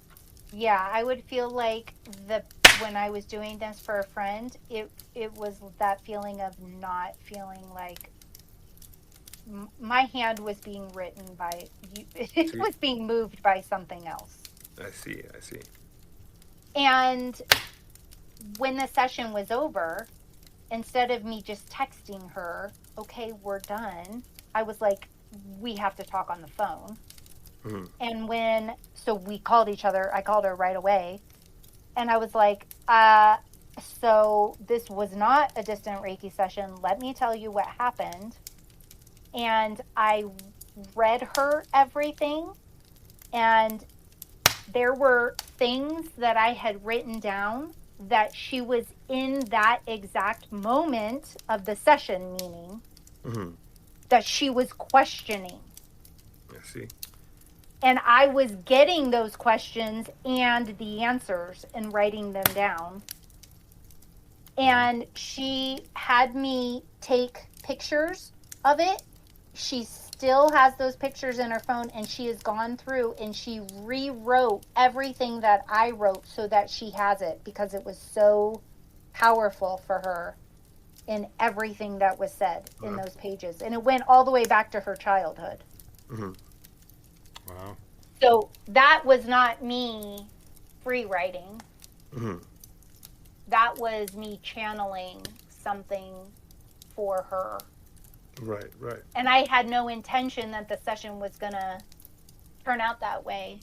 Yeah, I would feel like the when I was doing this for a friend, it was that feeling of not feeling like my hand was being written by you. It See, was being moved by something else. I see. And when the session was over, instead of me just texting her, okay, we're done, I was like, we have to talk on the phone. Hmm. And so we called each other, I called her right away. And I was like, so this was not a distant Reiki session. Let me tell you what happened. And I read her everything. And there were things that I had written down that she was in that exact moment of the session, meaning Hmm. that she was questioning. I see. And I was getting those questions and the answers and writing them down. Wow. And she had me take pictures of it. She still has those pictures in her phone, and she has gone through and she rewrote everything that I wrote so that she has it, because it was so powerful for her in everything that was said in those pages. And it went all the way back to her childhood. Hmm. Wow. So that was not me free writing. Hmm. That was me channeling something for her. Right, right. And I had no intention that the session was going to turn out that way.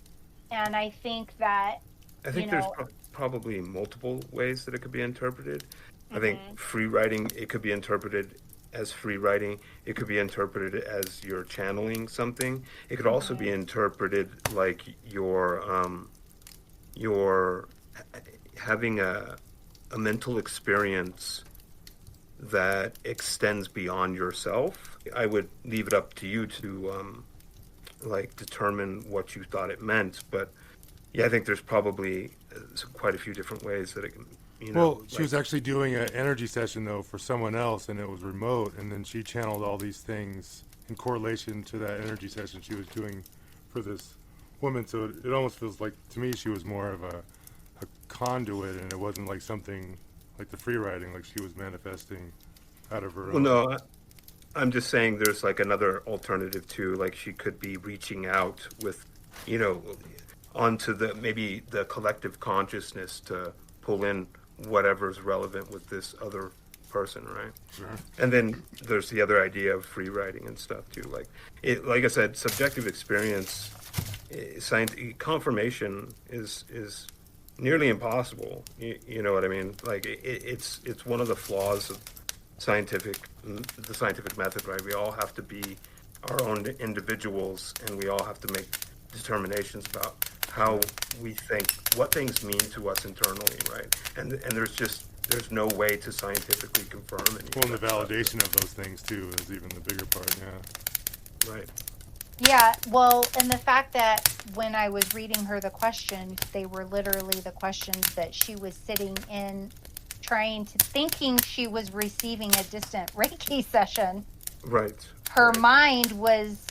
And I think that, I you think there's know, probably multiple ways that it could be interpreted. I think mhm, free writing, it could be interpreted as free writing. It could be interpreted as you're channeling something. It could also be mhm, interpreted like you're having a mental experience that extends beyond yourself. I would leave it up to you to like determine what you thought it meant, but yeah, I think there's probably quite a few different ways that it can, Well, she was like, actually doing an energy session though for someone else, and it was remote, and then she channeled all these things in correlation to that energy session she was doing for this woman. So it almost feels like to me she was more of a conduit, and it wasn't like something like the free writing, like she was manifesting out of her well, own. no, I'm just saying there's like another alternative too. Like she could be reaching out with, you know, onto the maybe the collective consciousness to pull in whatever's relevant with this other person, right? Sure. And then there's the other idea of free writing and stuff too. Like I said, subjective experience, confirmation is nearly impossible. You know what I mean? Like it's one of the flaws of the scientific method, right? We all have to be our own individuals, and we all have to make determinations about how we think, what things mean to us internally, right? And there's no way to scientifically confirm any Well, of and the that stuff, validation of those things too is even the bigger part. Yeah. right? yeah, well, and the fact that when I was reading her the questions, they were literally the questions that she was sitting in thinking she was receiving a distant Reiki session. Right, Her right. mind was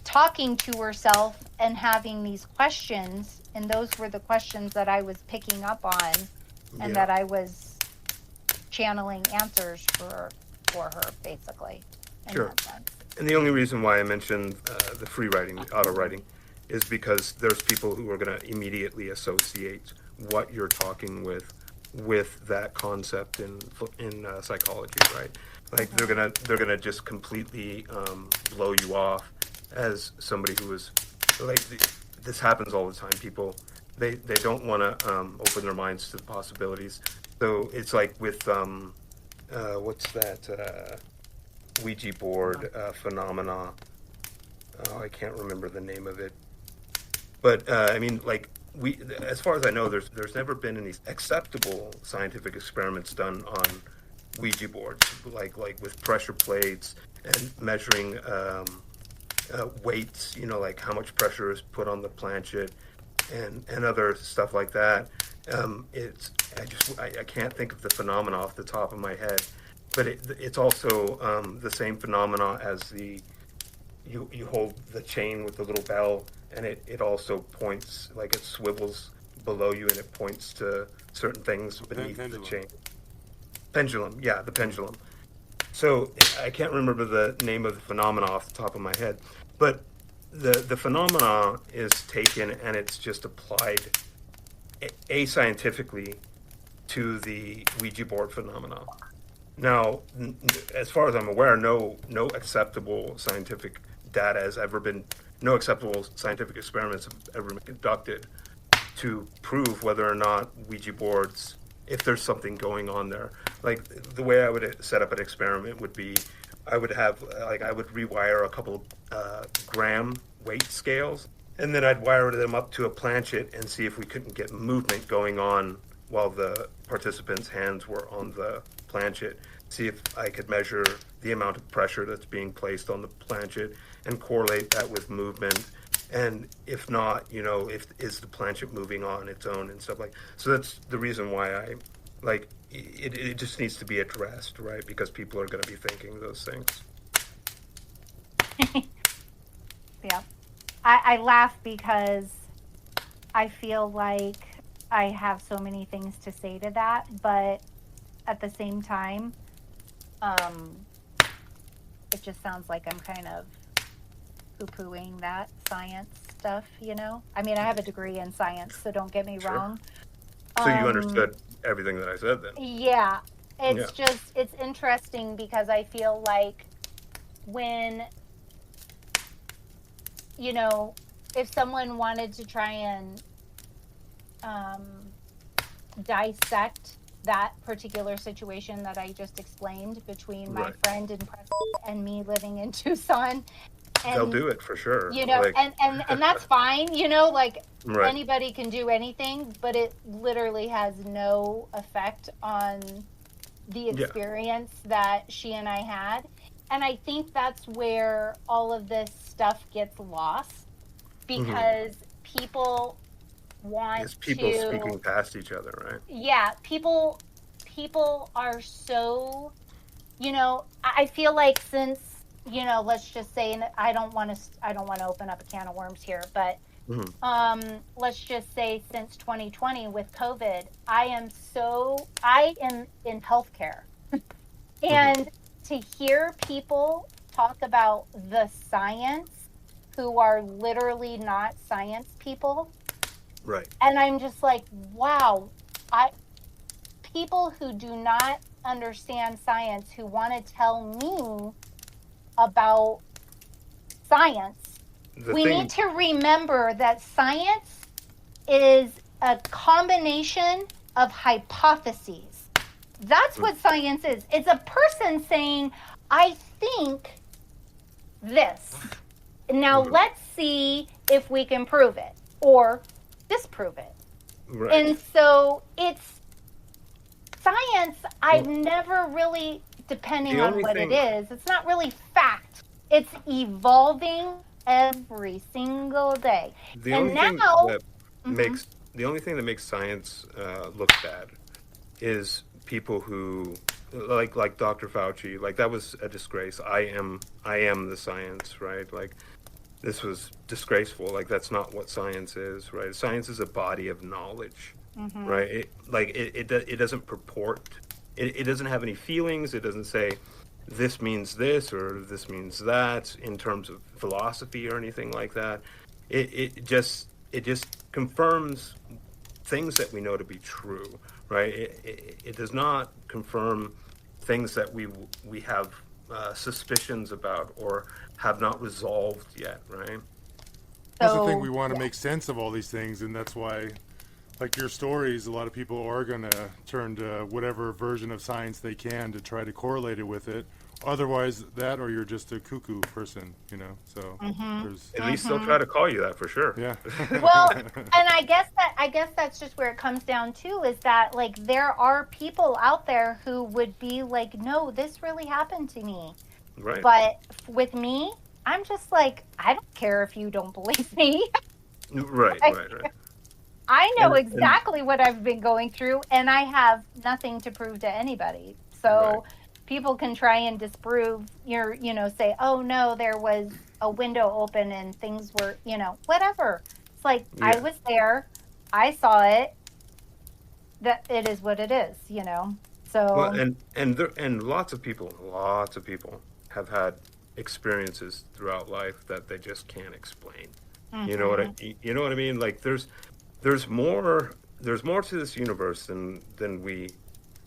talking to herself and having these questions, and those were the questions that I was picking up on and Yeah, that I was channeling answers for her, basically, in sure. that sense. And the only reason why I mentioned the free writing, the auto writing, is because there's people who are going to immediately associate what you're talking with that concept in psychology, right? Like Hmm. they're gonna just completely blow you off as somebody who is like this happens all the time. People they don't want to open their minds to the possibilities. So it's like with what's that Ouija board phenomena? Oh, I can't remember the name of it. But I mean, like as far as I know, there's never been any acceptable scientific experiments done on Ouija boards, like with pressure plates and measuring weights, like how much pressure is put on the planchet and other stuff like that. I can't think of the phenomena off the top of my head, but it's also the same phenomena as you hold the chain with the little bell, and it also points, like it swivels below you and it points to certain things beneath the chain. Pendulum, yeah, the pendulum. So I can't remember the name of the phenomena off the top of my head, but the phenomena is taken and it's just applied ascientifically to the Ouija board phenomena. Now, as far as I'm aware, no acceptable scientific data has ever been, no acceptable scientific experiments have ever been conducted to prove whether or not Ouija boards, if there's something going on there. Like the way I would set up an experiment would be, I would rewire a couple gram weight scales, and then I'd wire them up to a planchet and see if we couldn't get movement going on while the participants' hands were on the planchet. See if I could measure the amount of pressure that's being placed on the planchet and correlate that with movement. And if not, is the planchet moving on its own and stuff like. So that's the reason why I like it. It just needs to be addressed, right? Because people are going to be thinking those things. Yeah. I laugh because I feel like I have so many things to say to that, but at the same time, it just sounds like I'm kind of poo-pooing that science stuff, I mean, I have a degree in science, so don't get me wrong. So you understood everything that I said then? Yeah. It's interesting because I feel like when, if someone wanted to try and dissect that particular situation that I just explained between my friend in Preston and me living in Tucson. And, they'll do it for sure. And that's fine, Right. Anybody can do anything, but it literally has no effect on the experience that she and I had. And I think that's where all of this stuff gets lost because people want it's people speaking past each other, right? Yeah, people are so, I feel like since, let's just say, and I don't want to open up a can of worms here, but let's just say since 2020 with COVID, I am in healthcare. And to hear people talk about the science who are literally not science people. Right. And I'm just like, wow, people who do not understand science, who want to tell me about science, we need to remember that science is a combination of hypotheses. That's what science is. It's a person saying, I think this. Now let's see if we can prove it or disprove it. Right. And so it's science. I've never really, depending on what it is, it's not really fact. It's evolving every single day. The only thing that makes science look bad is people who like Dr. Fauci, like that was a disgrace. I am the science, right? Like this was disgraceful. Like that's not what science is, right? Science is a body of knowledge, right? It doesn't purport. It doesn't have any feelings. It doesn't say this means this or this means that in terms of philosophy or anything like that. It just confirms things that we know to be true, right? It does not confirm things that we have suspicions about or have not resolved yet, right? That's the thing. We want to make sense of all these things, and that's why, like your stories, a lot of people are going to turn to whatever version of science they can to try to correlate it with it, Otherwise, that or you're just a cuckoo person, So Mm-hmm. there's, At least they'll Mm-hmm. try to call you that for sure. yeah. Well, and I guess that's just where it comes down to, is that like there are people out there who would be like, no, this really happened to me. Right. But with me, I'm just like, I don't care if you don't believe me. Right. I, Right. Right. I know And exactly what I've been going through, and I have nothing to prove to anybody. right. So people can try and disprove say, oh no, there was a window open and things were, whatever. It's like, I Yeah. was there, I saw it, that it is what it is. Well, So, and lots of people have had experiences throughout life that they just can't explain. hmm, You know what I mean? Like there's more to this universe than we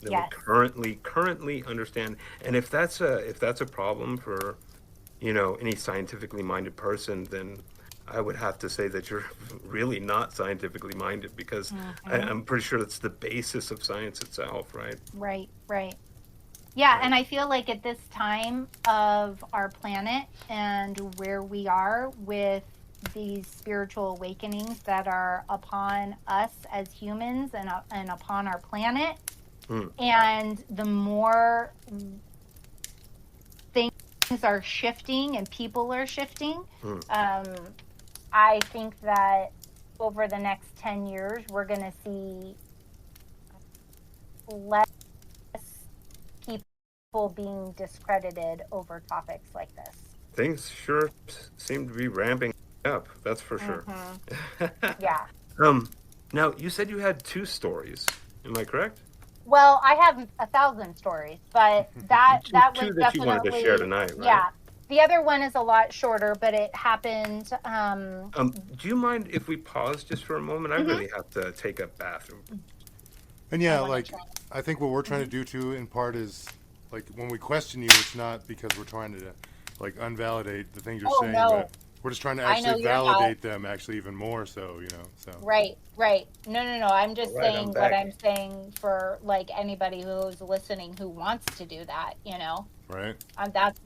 yes. currently understand. And if that's a problem for any scientifically minded person, then I would have to say that you're really not scientifically minded, because Hmm. I'm pretty sure that's the basis of science itself, right? Right, right. Yeah, Right. and I feel like at this time of our planet and where we are with these spiritual awakenings that are upon us as humans and upon our planet, Mm, and the more things are shifting and people are shifting, mm. um, I think that over the next 10 years, we're going to see less people being discredited over topics like this. Things sure seem to be ramping up. That's for sure. Hmm. Yeah. um, Now you said you had two stories. Am I correct? Well, I have 1,000 stories, but that was Two that you wanted to share definitely, tonight, right? yeah. The other one is a lot shorter, but it happened. Do you mind if we pause just for a moment? I Mhm. really have to take a bathroom. And I yeah, want to like try. I think what we're trying to Mhm. do too, in part, is like when we question you, it's not because we're trying to like unvalidate the things you're Oh saying, but no, we're just trying to I actually know you're not. validate them, actually even more so, So Right, right. No, no, no. I'm All just right, I'm saying what back. I'm saying for like anybody who's listening who wants to do that. right.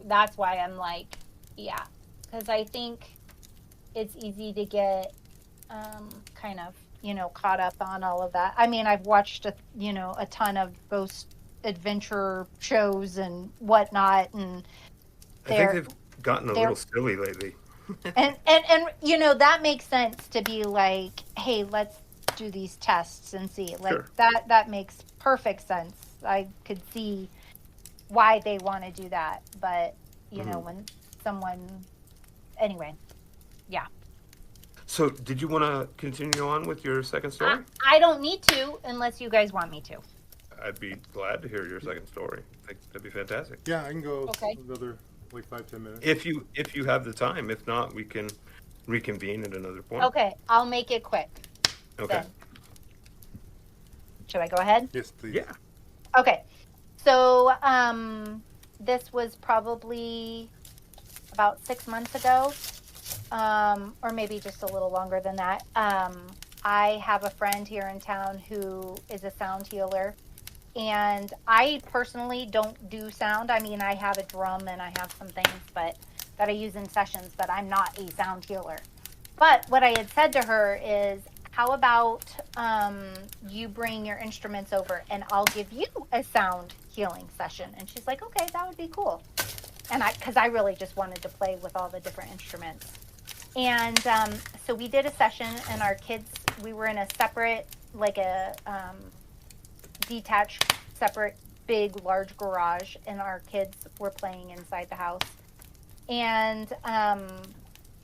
That's why I'm like, yeah, because I think it's easy to get kind of caught up on all of that. I mean, I've watched a ton of ghost adventure shows and whatnot, and I think they're they've gotten a little they're silly lately. and that makes sense to be like, hey, let's do these tests and see, like, Sure. that makes perfect sense. I could see why they want to do that, but Hmm. when someone, anyway, yeah. So, did you want to continue on with your second I, story? I don't need to unless you guys want me to. I'd be glad to hear your second story. I think that'd be fantastic. Yeah, I can go Okay. another like 5-10 minutes. If you have the time. If not, we can reconvene at another point. Okay, I'll make it quick Okay. then. Should I go ahead? Yes, please. Yeah. Okay. So, this was probably about 6 months ago, or maybe just a little longer than that. I have a friend here in town who is a sound healer, and I personally don't do sound. I mean, I have a drum and I have some things, but that I use in sessions, but I'm not a sound healer. But what I had said to her is, how about you bring your instruments over and I'll give you a sound healing session? And she's like, okay, that would be cool. And because I really just wanted to play with all the different instruments. And so we did a session, and our kids, we were in a separate, like a detached, separate, big, large garage, and our kids were playing inside the house. And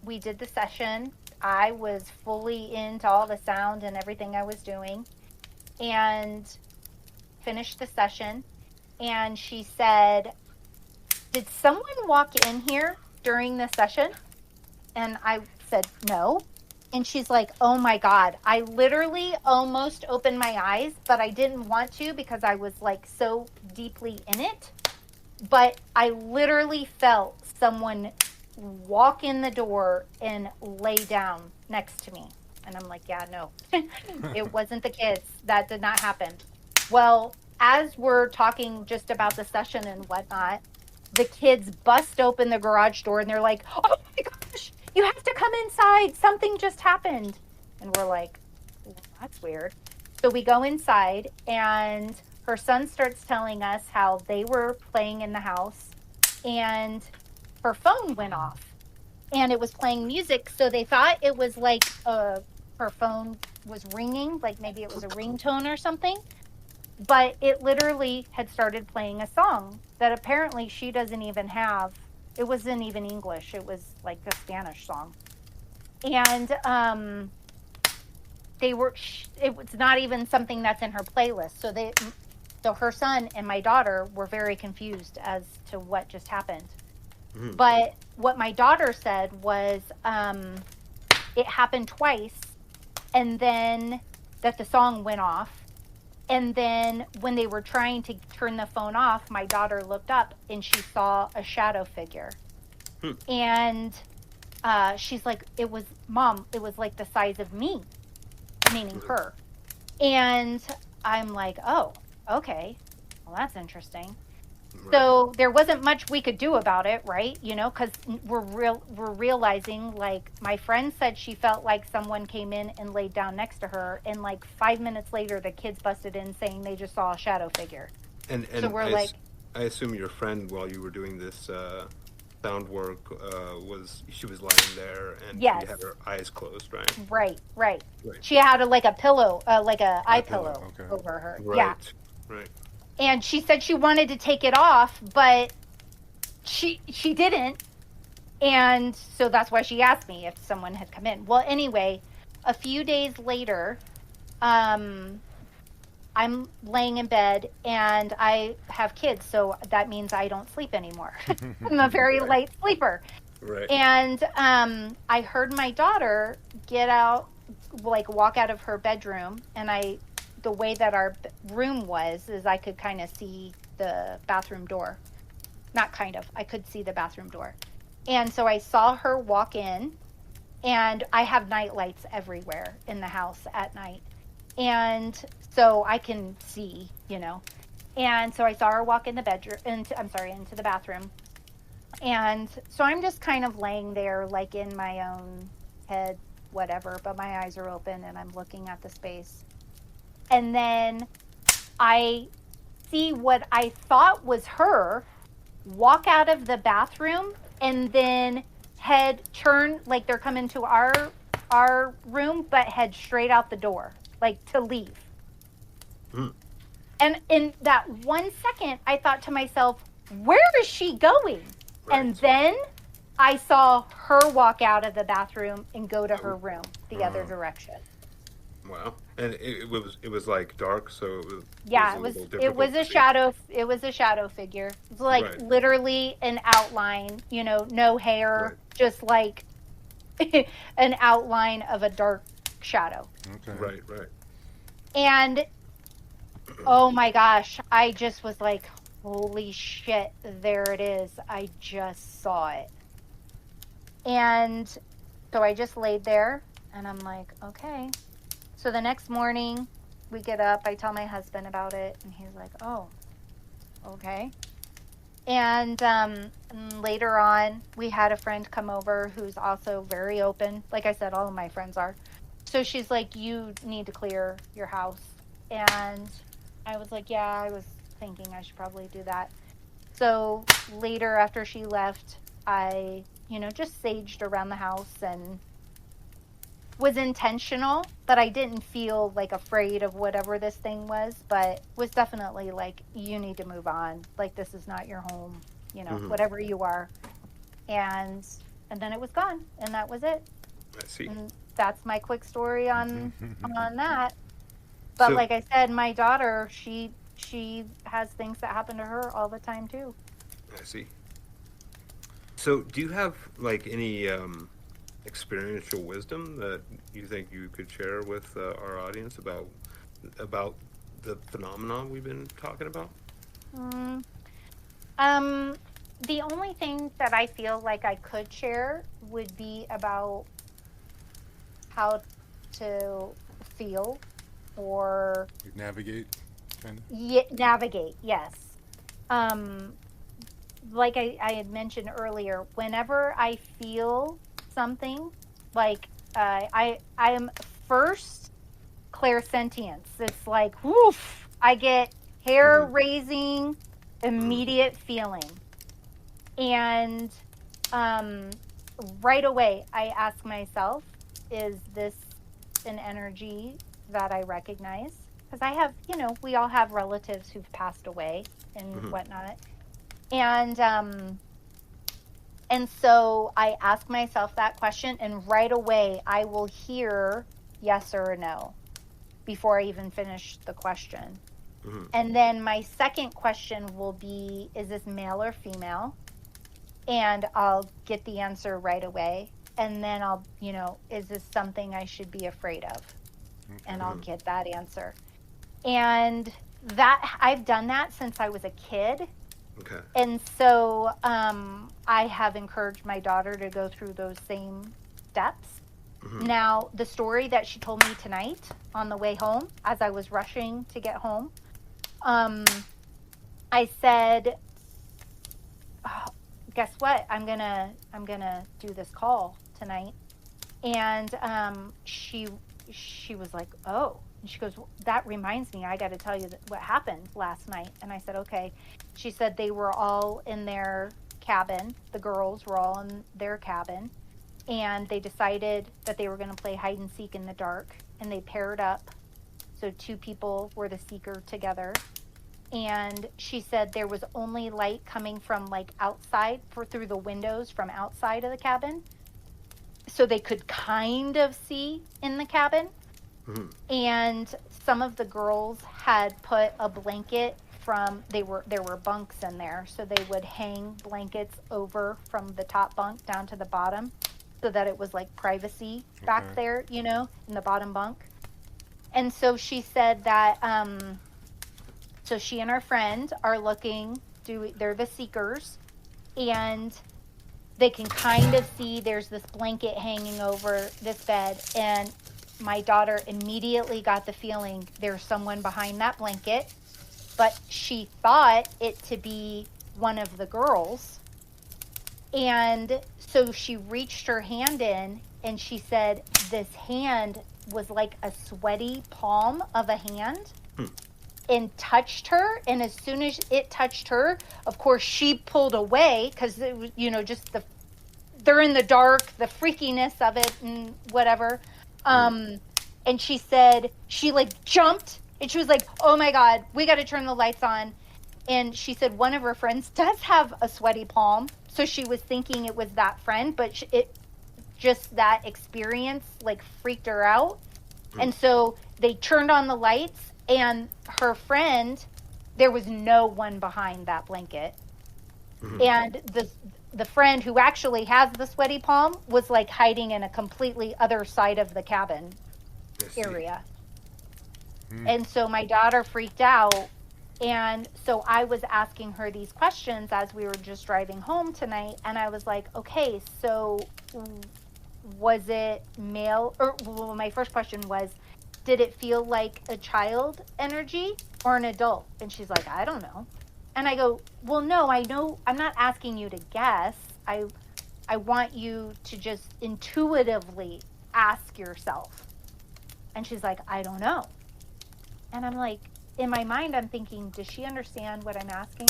we did the session. I was fully into all the sound and everything I was doing, and finished the session. And she said, did someone walk in here during the session? And I said, no. And she's like, oh my God, I literally almost opened my eyes, but I didn't want to because I was like so deeply in it. But I literally felt someone walk in the door and lay down next to me. And I'm like, yeah, no, it wasn't the kids. That did not happen. Well, as we're talking just about the session and whatnot, the kids bust open the garage door and they're like, "Oh my gosh, you have to come inside. Something just happened." And we're like, well, that's weird. So we go inside, and her son starts telling us how they were playing in the house and her phone went off and it was playing music. So they thought it was like her phone was ringing, like maybe it was a ringtone or something. But it literally had started playing a song that apparently she doesn't even have. It wasn't even English, it was like a Spanish song. And they were it was not even something that's in her playlist. So her son and my daughter were very confused as to what just happened. But what my daughter said was it happened twice, and then that the song went off. And then when they were trying to turn the phone off, my daughter looked up and she saw a shadow figure. And she's like, it was, Mom, it was like the size of me, meaning her. And I'm like, oh, okay. Well, that's interesting. Right. So there wasn't much we could do about it, right? You know, because we're realizing, like, my friend said she felt like someone came in and laid down next to her, and like 5 minutes later, the kids busted in saying they just saw a shadow figure. And so we're I assume your friend, while you were doing this sound work, she was lying there and yes. she had her eyes closed, right? Right. She had like a pillow, like a eye pillow okay. over her. Right. Yeah. Right. And she said she wanted to take it off, but she didn't. And so that's why she asked me if someone had come in. Well, anyway, a few days later, I'm laying in bed and I have kids, so that means I don't sleep anymore. I'm a very light sleeper. Right. And I heard my daughter get out, like walk out of her bedroom, and the way that our room was is I could kind of see the bathroom door. Not kind of, I could see the bathroom door. And so I saw her walk in, and I have night lights everywhere in the house at night. And so I can see, you know. And so I saw her walk in the bedroom, into the bathroom. And so I'm just kind of laying there, like in my own head, whatever, but my eyes are open and I'm looking at the space. And then I see what I thought was her walk out of the bathroom and then turn, like they're coming to our room, but head straight out the door, like to leave. And in that 1 second, I thought to myself, where is she going? Right. And then I saw her walk out of the bathroom and go to her room the other direction. Wow. And it was like dark, so it was a shadow. It was a shadow figure. It was like literally an outline, you know, no hair, just like an outline of a dark shadow. Okay. Right. And oh my gosh, I just was like, holy shit, there it is. I just saw it. And so I just laid there and I'm like, okay. So the next morning we get up, I tell my husband about it and he's like, oh, okay. And later on we had a friend come over who's also very open. Like I said, all of my friends are. So she's like, you need to clear your house. And I was like, yeah, I was thinking I should probably do that. So later after she left, I, just saged around the house and was intentional, but I didn't feel like afraid of whatever this thing was, but was definitely like, you need to move on. Like, this is not your home, whatever you are. And then it was gone, and that was it. I see. And that's my quick story on that. But like I said, my daughter, she has things that happen to her all the time too. I see. So do you have like any experiential wisdom that you think you could share with our audience about the phenomenon we've been talking about? The only thing that I feel like I could share would be about how to feel or navigate, kind of. Yeah, navigate, yes. like I had mentioned earlier, whenever I feel something, like I am first clairsentience. It's like, woof, I get hair Mhm. raising, Mhm. immediate feeling. And um, right away, I ask myself, is this an energy that I recognize? Because I have, we all have relatives who've passed away and Mhm. whatnot. And so I ask myself that question, and right away I will hear yes or a no before I even finish the question. Mhm. And then my second question will be, is this male or female? And I'll get the answer right away. And then is this something I should be afraid of? And Okay. I'll Mhm. get that answer. And that I've done that since I was a kid. Okay. And so I have encouraged my daughter to go through those same steps. Mhm. Now, the story that she told me tonight on the way home, as I was rushing to get home, I said, oh, "Guess what? I'm gonna do this call tonight." And she was like, "Oh," and she goes, "That reminds me, I got to tell you what happened last night." And I said, "Okay." She said they were all in their cabin. The girls were all in their cabin, and they decided that they were going to play hide and seek in the dark, and they paired up. So two people were the seeker together. And she said there was only light coming from like outside through the windows from outside of the cabin, so they could kind of see in the cabin. Mhm. And some of the girls had put a blanket from there were bunks in there, so they would hang blankets over from the top bunk down to the bottom, so that it was like privacy back Okay. there, in the bottom bunk. And so she said that so she and her friend are looking, they're the seekers, and they can kind of see there's this blanket hanging over this bed. And my daughter immediately got the feeling there's someone behind that blanket, but she thought it to be one of the girls. And so she reached her hand in, and she said this hand was like a sweaty palm of a hand Hmm. and touched her. And as soon as it touched her, of course, she pulled away because it was, just they're in the dark, the freakiness of it and whatever. Mhm. And she said she like jumped and she was like, "Oh my God, we got to turn the lights on." And she said one of her friends does have a sweaty palm. So she was thinking it was that friend, but it just that experience like freaked her out. Mhm. And so they turned on the lights, and her friend, there was no one behind that blanket. Mhm. And the friend who actually has the sweaty palm was like hiding in a completely other side of the cabin I see. area. Hmm. And so my daughter freaked out. And so I was asking her these questions as we were just driving home tonight. And I was like, okay, so was it male? Or well, my first question was, did it feel like a child energy or an adult? And she's like, I don't know. And I go, well, no, I know. I'm not asking you to guess. I want you to just intuitively ask yourself. And she's like, I don't know. And I'm like, in my mind, I'm thinking, does she understand what I'm asking?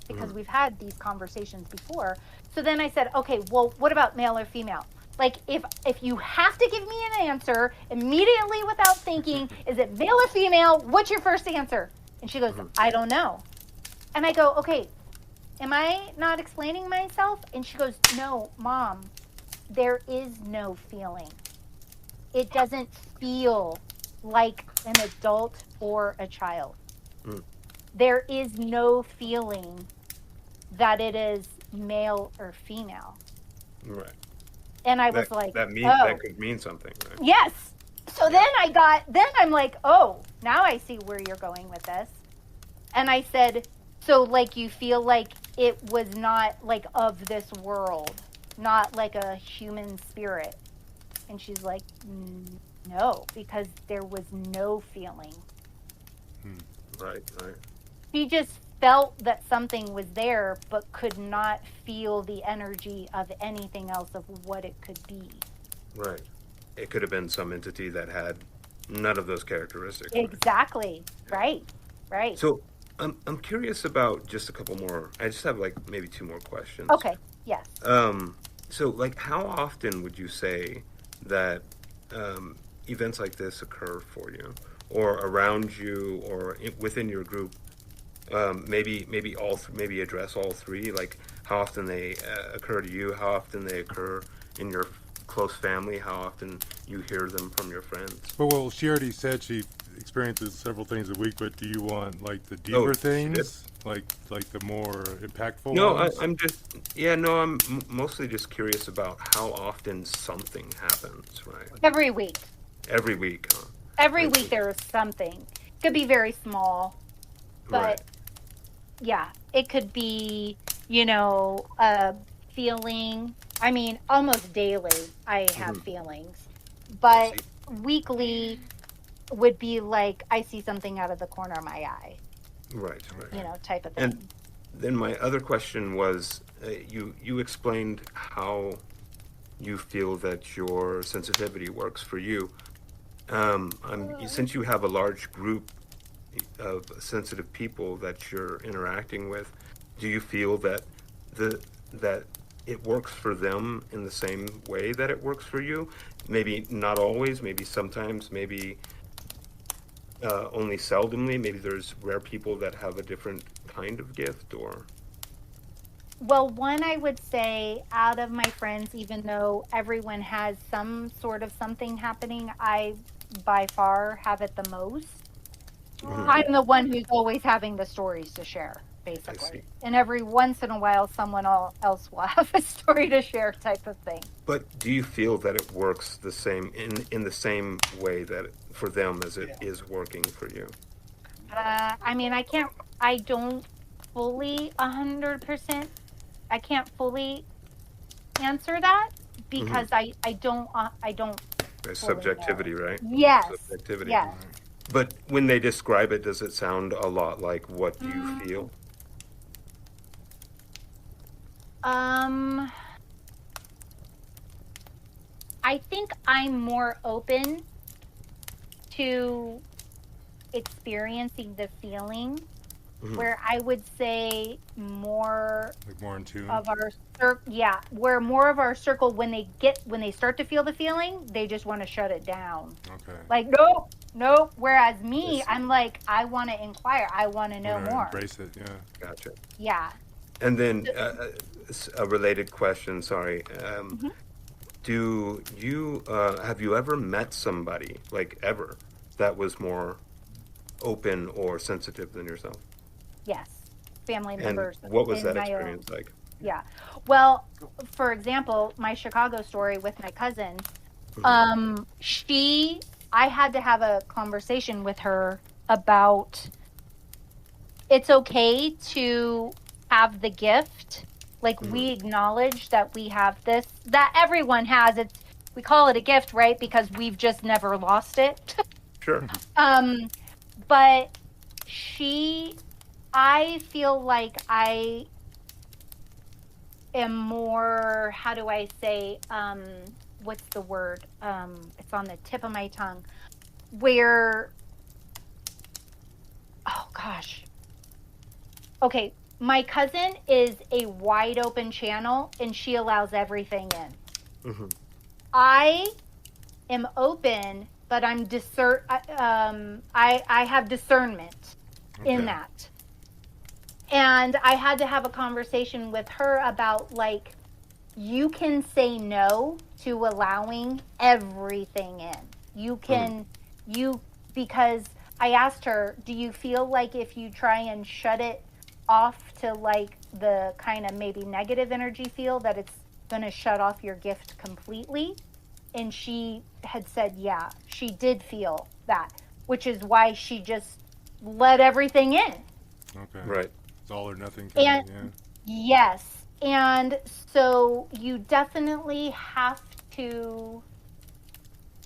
Because Mhm. we've had these conversations before. So then I said, okay, well, what about male or female? Like if you have to give me an answer immediately without thinking, is it male or female? What's your first answer? And she goes, Mhm. I don't know. And I go, okay, am I not explaining myself? And she goes, no, mom, there is no feeling. It doesn't feel like an adult or a child. Mhm. There is no feeling that it is male or female. Right. And I That was like, that oh, could mean something, right? yes. So Yeah. then I'm like, oh, now I see where you're going with this. And I said, so like you feel like it was not like of this world, not like a human spirit. And she's like, no, because there was no feeling. Hmm. Right. Right. She just felt that something was there, but could not feel the energy of anything else of what it could be. Right. It could have been some entity that had none of those characteristics. Right? Exactly. Right. Right. So I'm curious about just a couple more. I just have like maybe two more questions. Okay. Yes. So like how often would you say that events like this occur for you, or around you, or within your group? Maybe address all three. Like how often they occur to you, how often they occur in your close family, how often you hear them from your friends. Well, she already said she experiences several things a week, but do you want like the Oh, deeper she did? things, like the more impactful No, ones? I'm just yeah. No, I'm mostly just curious about how often something happens. Right, Every week. every week. Huh? Every Every week there is something. Could be very small, but right. yeah, it could be, a feeling. I mean, almost daily I have Hmm. feelings, I but see. weekly would be like I see something out of the corner of my eye, Right, right. Okay. type of And thing. then my other question was, you explained how you feel that your sensitivity works for you. Since you have a large group of sensitive people that you're interacting with, do you feel that the that it works for them in the same way that it works for you? Maybe not always, maybe sometimes, maybe only seldomly. Maybe there's rare people that have a different kind of gift, or Well, one I would say out of my friends, even though everyone has some sort of something happening, I by far have it the most. Mhm. I'm the one who's always having the stories to share, I see. basically. And every once in a while, someone else will have a story to share, type of thing. But do you feel that it works the same in the same way that for them as it is working for you? I mean, I don't fully 100%, I can't fully answer that Hmm. because I don't There's fully know. subjectivity, right? Yes, Subjectivity. yes. Right. But when they describe it, does it sound a lot like what you Mm, feel? um, I think I'm more open to experiencing the feeling, Hmm. where I would say more Like more in tune. of our yeah, where more of our circle, when they start to feel the feeling, they just want to shut it down. Okay. Like, nope, nope. Whereas I me, see. I'm like, I want to inquire, I want to Want know to more. embrace it? Yeah. Gotcha. Yeah. And then So- a related question, sorry. mhm. Do you have you ever met somebody, like ever, that was more open or sensitive than yourself? Yes, family And members what was in that my own. experience like? Yeah. Well, for example, my Chicago story with my cousin, Hmm. she I had to have a conversation with her about it's okay to have the gift. Like, Hmm. we acknowledge that we have this, that everyone has it. We call it a gift, right? Because we've just never lost it. Sure. um, but she, I feel like I am more, how do I say, what's the word? It's on the tip of my tongue. Where, oh gosh. Okay, my cousin is a wide open channel and she allows everything in. Hmm. I am open, but I have discernment in Okay. that. And I had to have a conversation with her about, like, you can say no to allowing everything in. You Hmm. can, you, because I asked her, do you feel like if you try and shut it off to, like, the kind of maybe negative energy feel, that it's going to shut off your gift completely? And she had said, yeah, she did feel that, which is why she just let everything in. Okay. Right. It's all or nothing kind And of. Yeah. yes. And so you definitely have to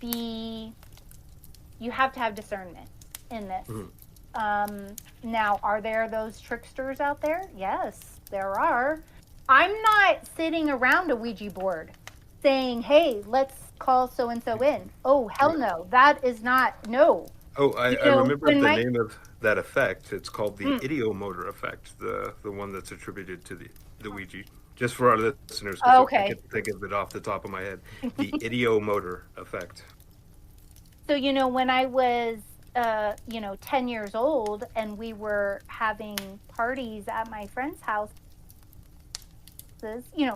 be, you have to have discernment in this. Hmm. Um, Now, are there those tricksters out there? Yes, there are. I'm not sitting around a Ouija board saying, hey, let's call so and so in. Oh, hell no. That is not, no. Oh, You I know, remember when the my, name of that effect. It's called the mm, ideomotor effect, the one that's attributed to the Ouija. Just for our listeners, because I okay. can't think of it off the top of my head. The ideomotor effect. So, when I was, 10 years old and we were having parties at my friend's house,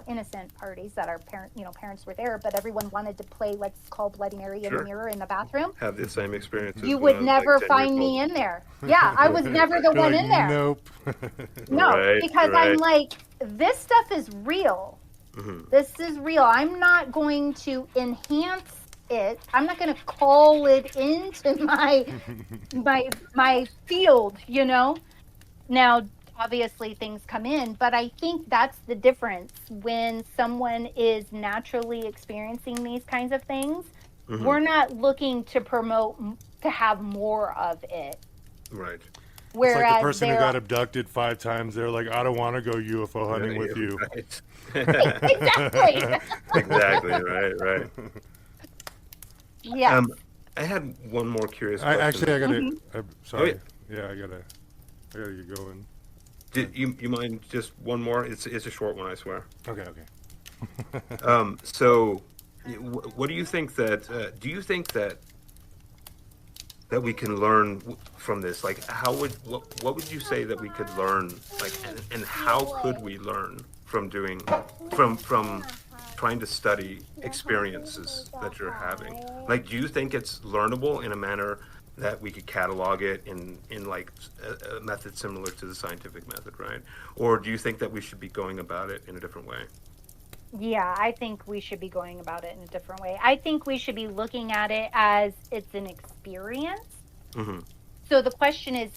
innocent parties that our parents were there, but everyone wanted to play Let's Call Bloody Mary in the Sure. mirror in the bathroom. Have the same experiences You when I would was like never 10 years find old. me in there. Yeah, I was never the You're one like, in there. nope. No, Right, because I'm right. like, this stuff is real. Hmm. This is real. I'm not going to enhance it. I'm not going to call it into my field, Now, obviously things come in, but I think that's the difference when someone is naturally experiencing these kinds of things. Hmm. We're not looking to promote to have more of it. Right. It's like the Whereas person who got abducted 5 times. They're like, I don't want to go UFO hunting with you. Right. exactly. Exactly. Right. Yes. I had one more curious I question. actually, I gotta. Mhm. I'm sorry. yeah. Yeah, I gotta get going. Did you mind just one more? It's a short one, I swear. Okay. So, what do you think that? Do you think that we can learn from this? Like, what would you say that we could learn? Like, and how could we learn from doing from trying to study experiences that you're having? Like, do you think it's learnable in a manner that we could catalog it in like a method similar to the scientific method, right? Or do you think that we should be going about it in a different way? Yeah, I think we should be going about it in a different way. I think we should be looking at it as it's an experience. Hmm. So the question is,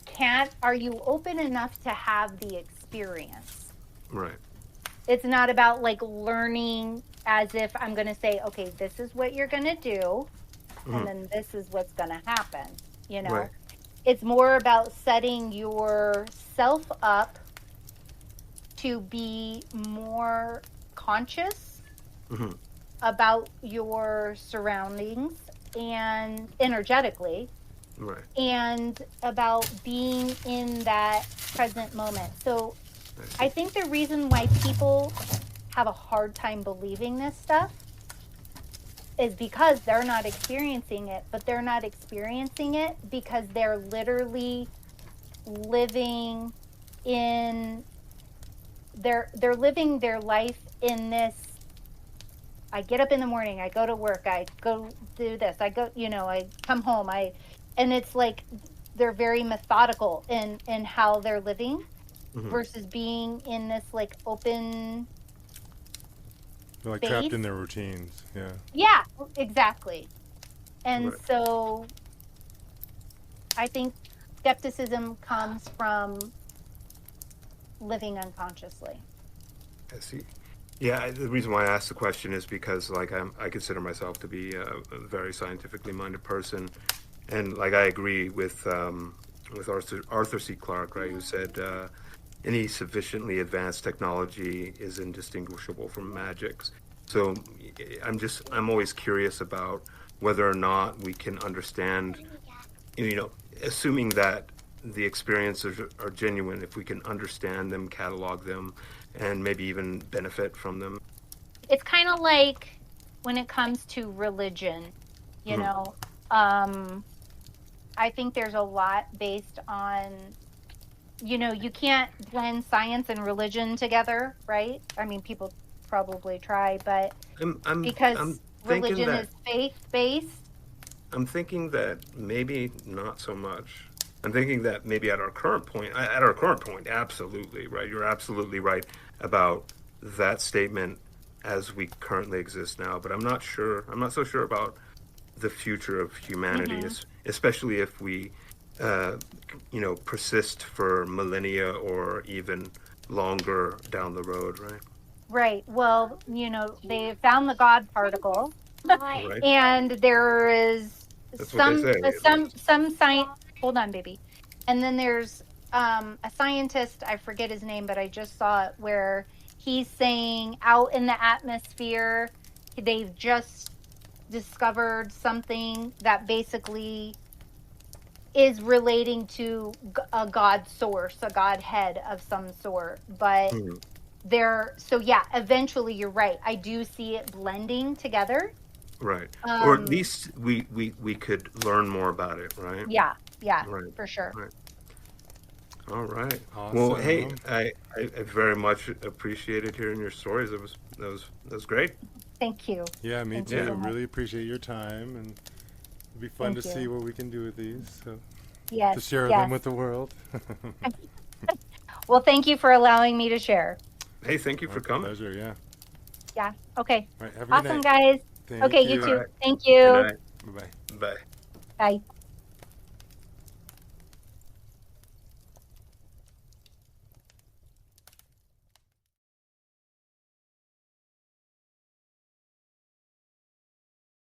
are you open enough to have the experience? Right. It's not about like learning as if I'm going to say, okay, this is what you're going to do, and then this is what's going to happen. Right. It's more about setting yourself up to be more conscious Hmm. about your surroundings and energetically, Right. and about being in that present moment. So I think the reason why people have a hard time believing this stuff is because they're not experiencing it, but they're not experiencing it because they're literally living in they're living their life in this. I get up in the morning, I go to work, I go do this, I go, I come home, and it's like they're very methodical in how they're living Hmm. versus being in this like open They're like space. trapped in their routines. Yeah. Yeah, exactly. And Right. so I think skepticism comes from living unconsciously. I see. Yeah, the reason why I asked the question is because, like, I consider myself to be a very scientifically minded person, and like I agree with Arthur C. Clarke, right, who said any sufficiently advanced technology is indistinguishable from magic. So I'm always curious about whether or not we can understand, assuming that the experiences are genuine, if we can understand them, catalog them, and maybe even benefit from them. It's kind of like when it comes to religion, you know, I think there's a lot based on, you can't blend science and religion together, right? I mean, people probably try, but because I'm religion is faith-based. I'm thinking that maybe not so much. I'm thinking that maybe at our current point, absolutely, right? You're absolutely right about that statement as we currently exist now. But I'm not so sure about the future of humanity, especially if we, persist for millennia or even longer down the road, right? Right. Well, they found the God particle, Right. and there is That's what they say. some science. Hold on, baby. And then there's a scientist, I forget his name, but I just saw it, where he's saying out in the atmosphere, they've just discovered something that basically is relating to a god source, a godhead of some sort. But Mhm. so yeah, eventually you're right. I do see it blending together. Right. Or at Um, least we could learn more about it, right? yeah, yeah, Right. for sure. Right. All right. Well, hey, Awesome. I very much appreciated hearing your stories. That was great. Thank you. Yeah, me Thank you too. so much. Really appreciate your time, and it'll be fun Thank to you. see what we can do with these. So Yes, to share yes. them with the world. Well, thank you for allowing me to share. Hey, thank you My for coming. pleasure. Yeah. Yeah. Okay. All right. Have a good Awesome, night. guys. Thank Okay, you. you All too. right. Thank Good you. night. Bye bye. Bye. Bye.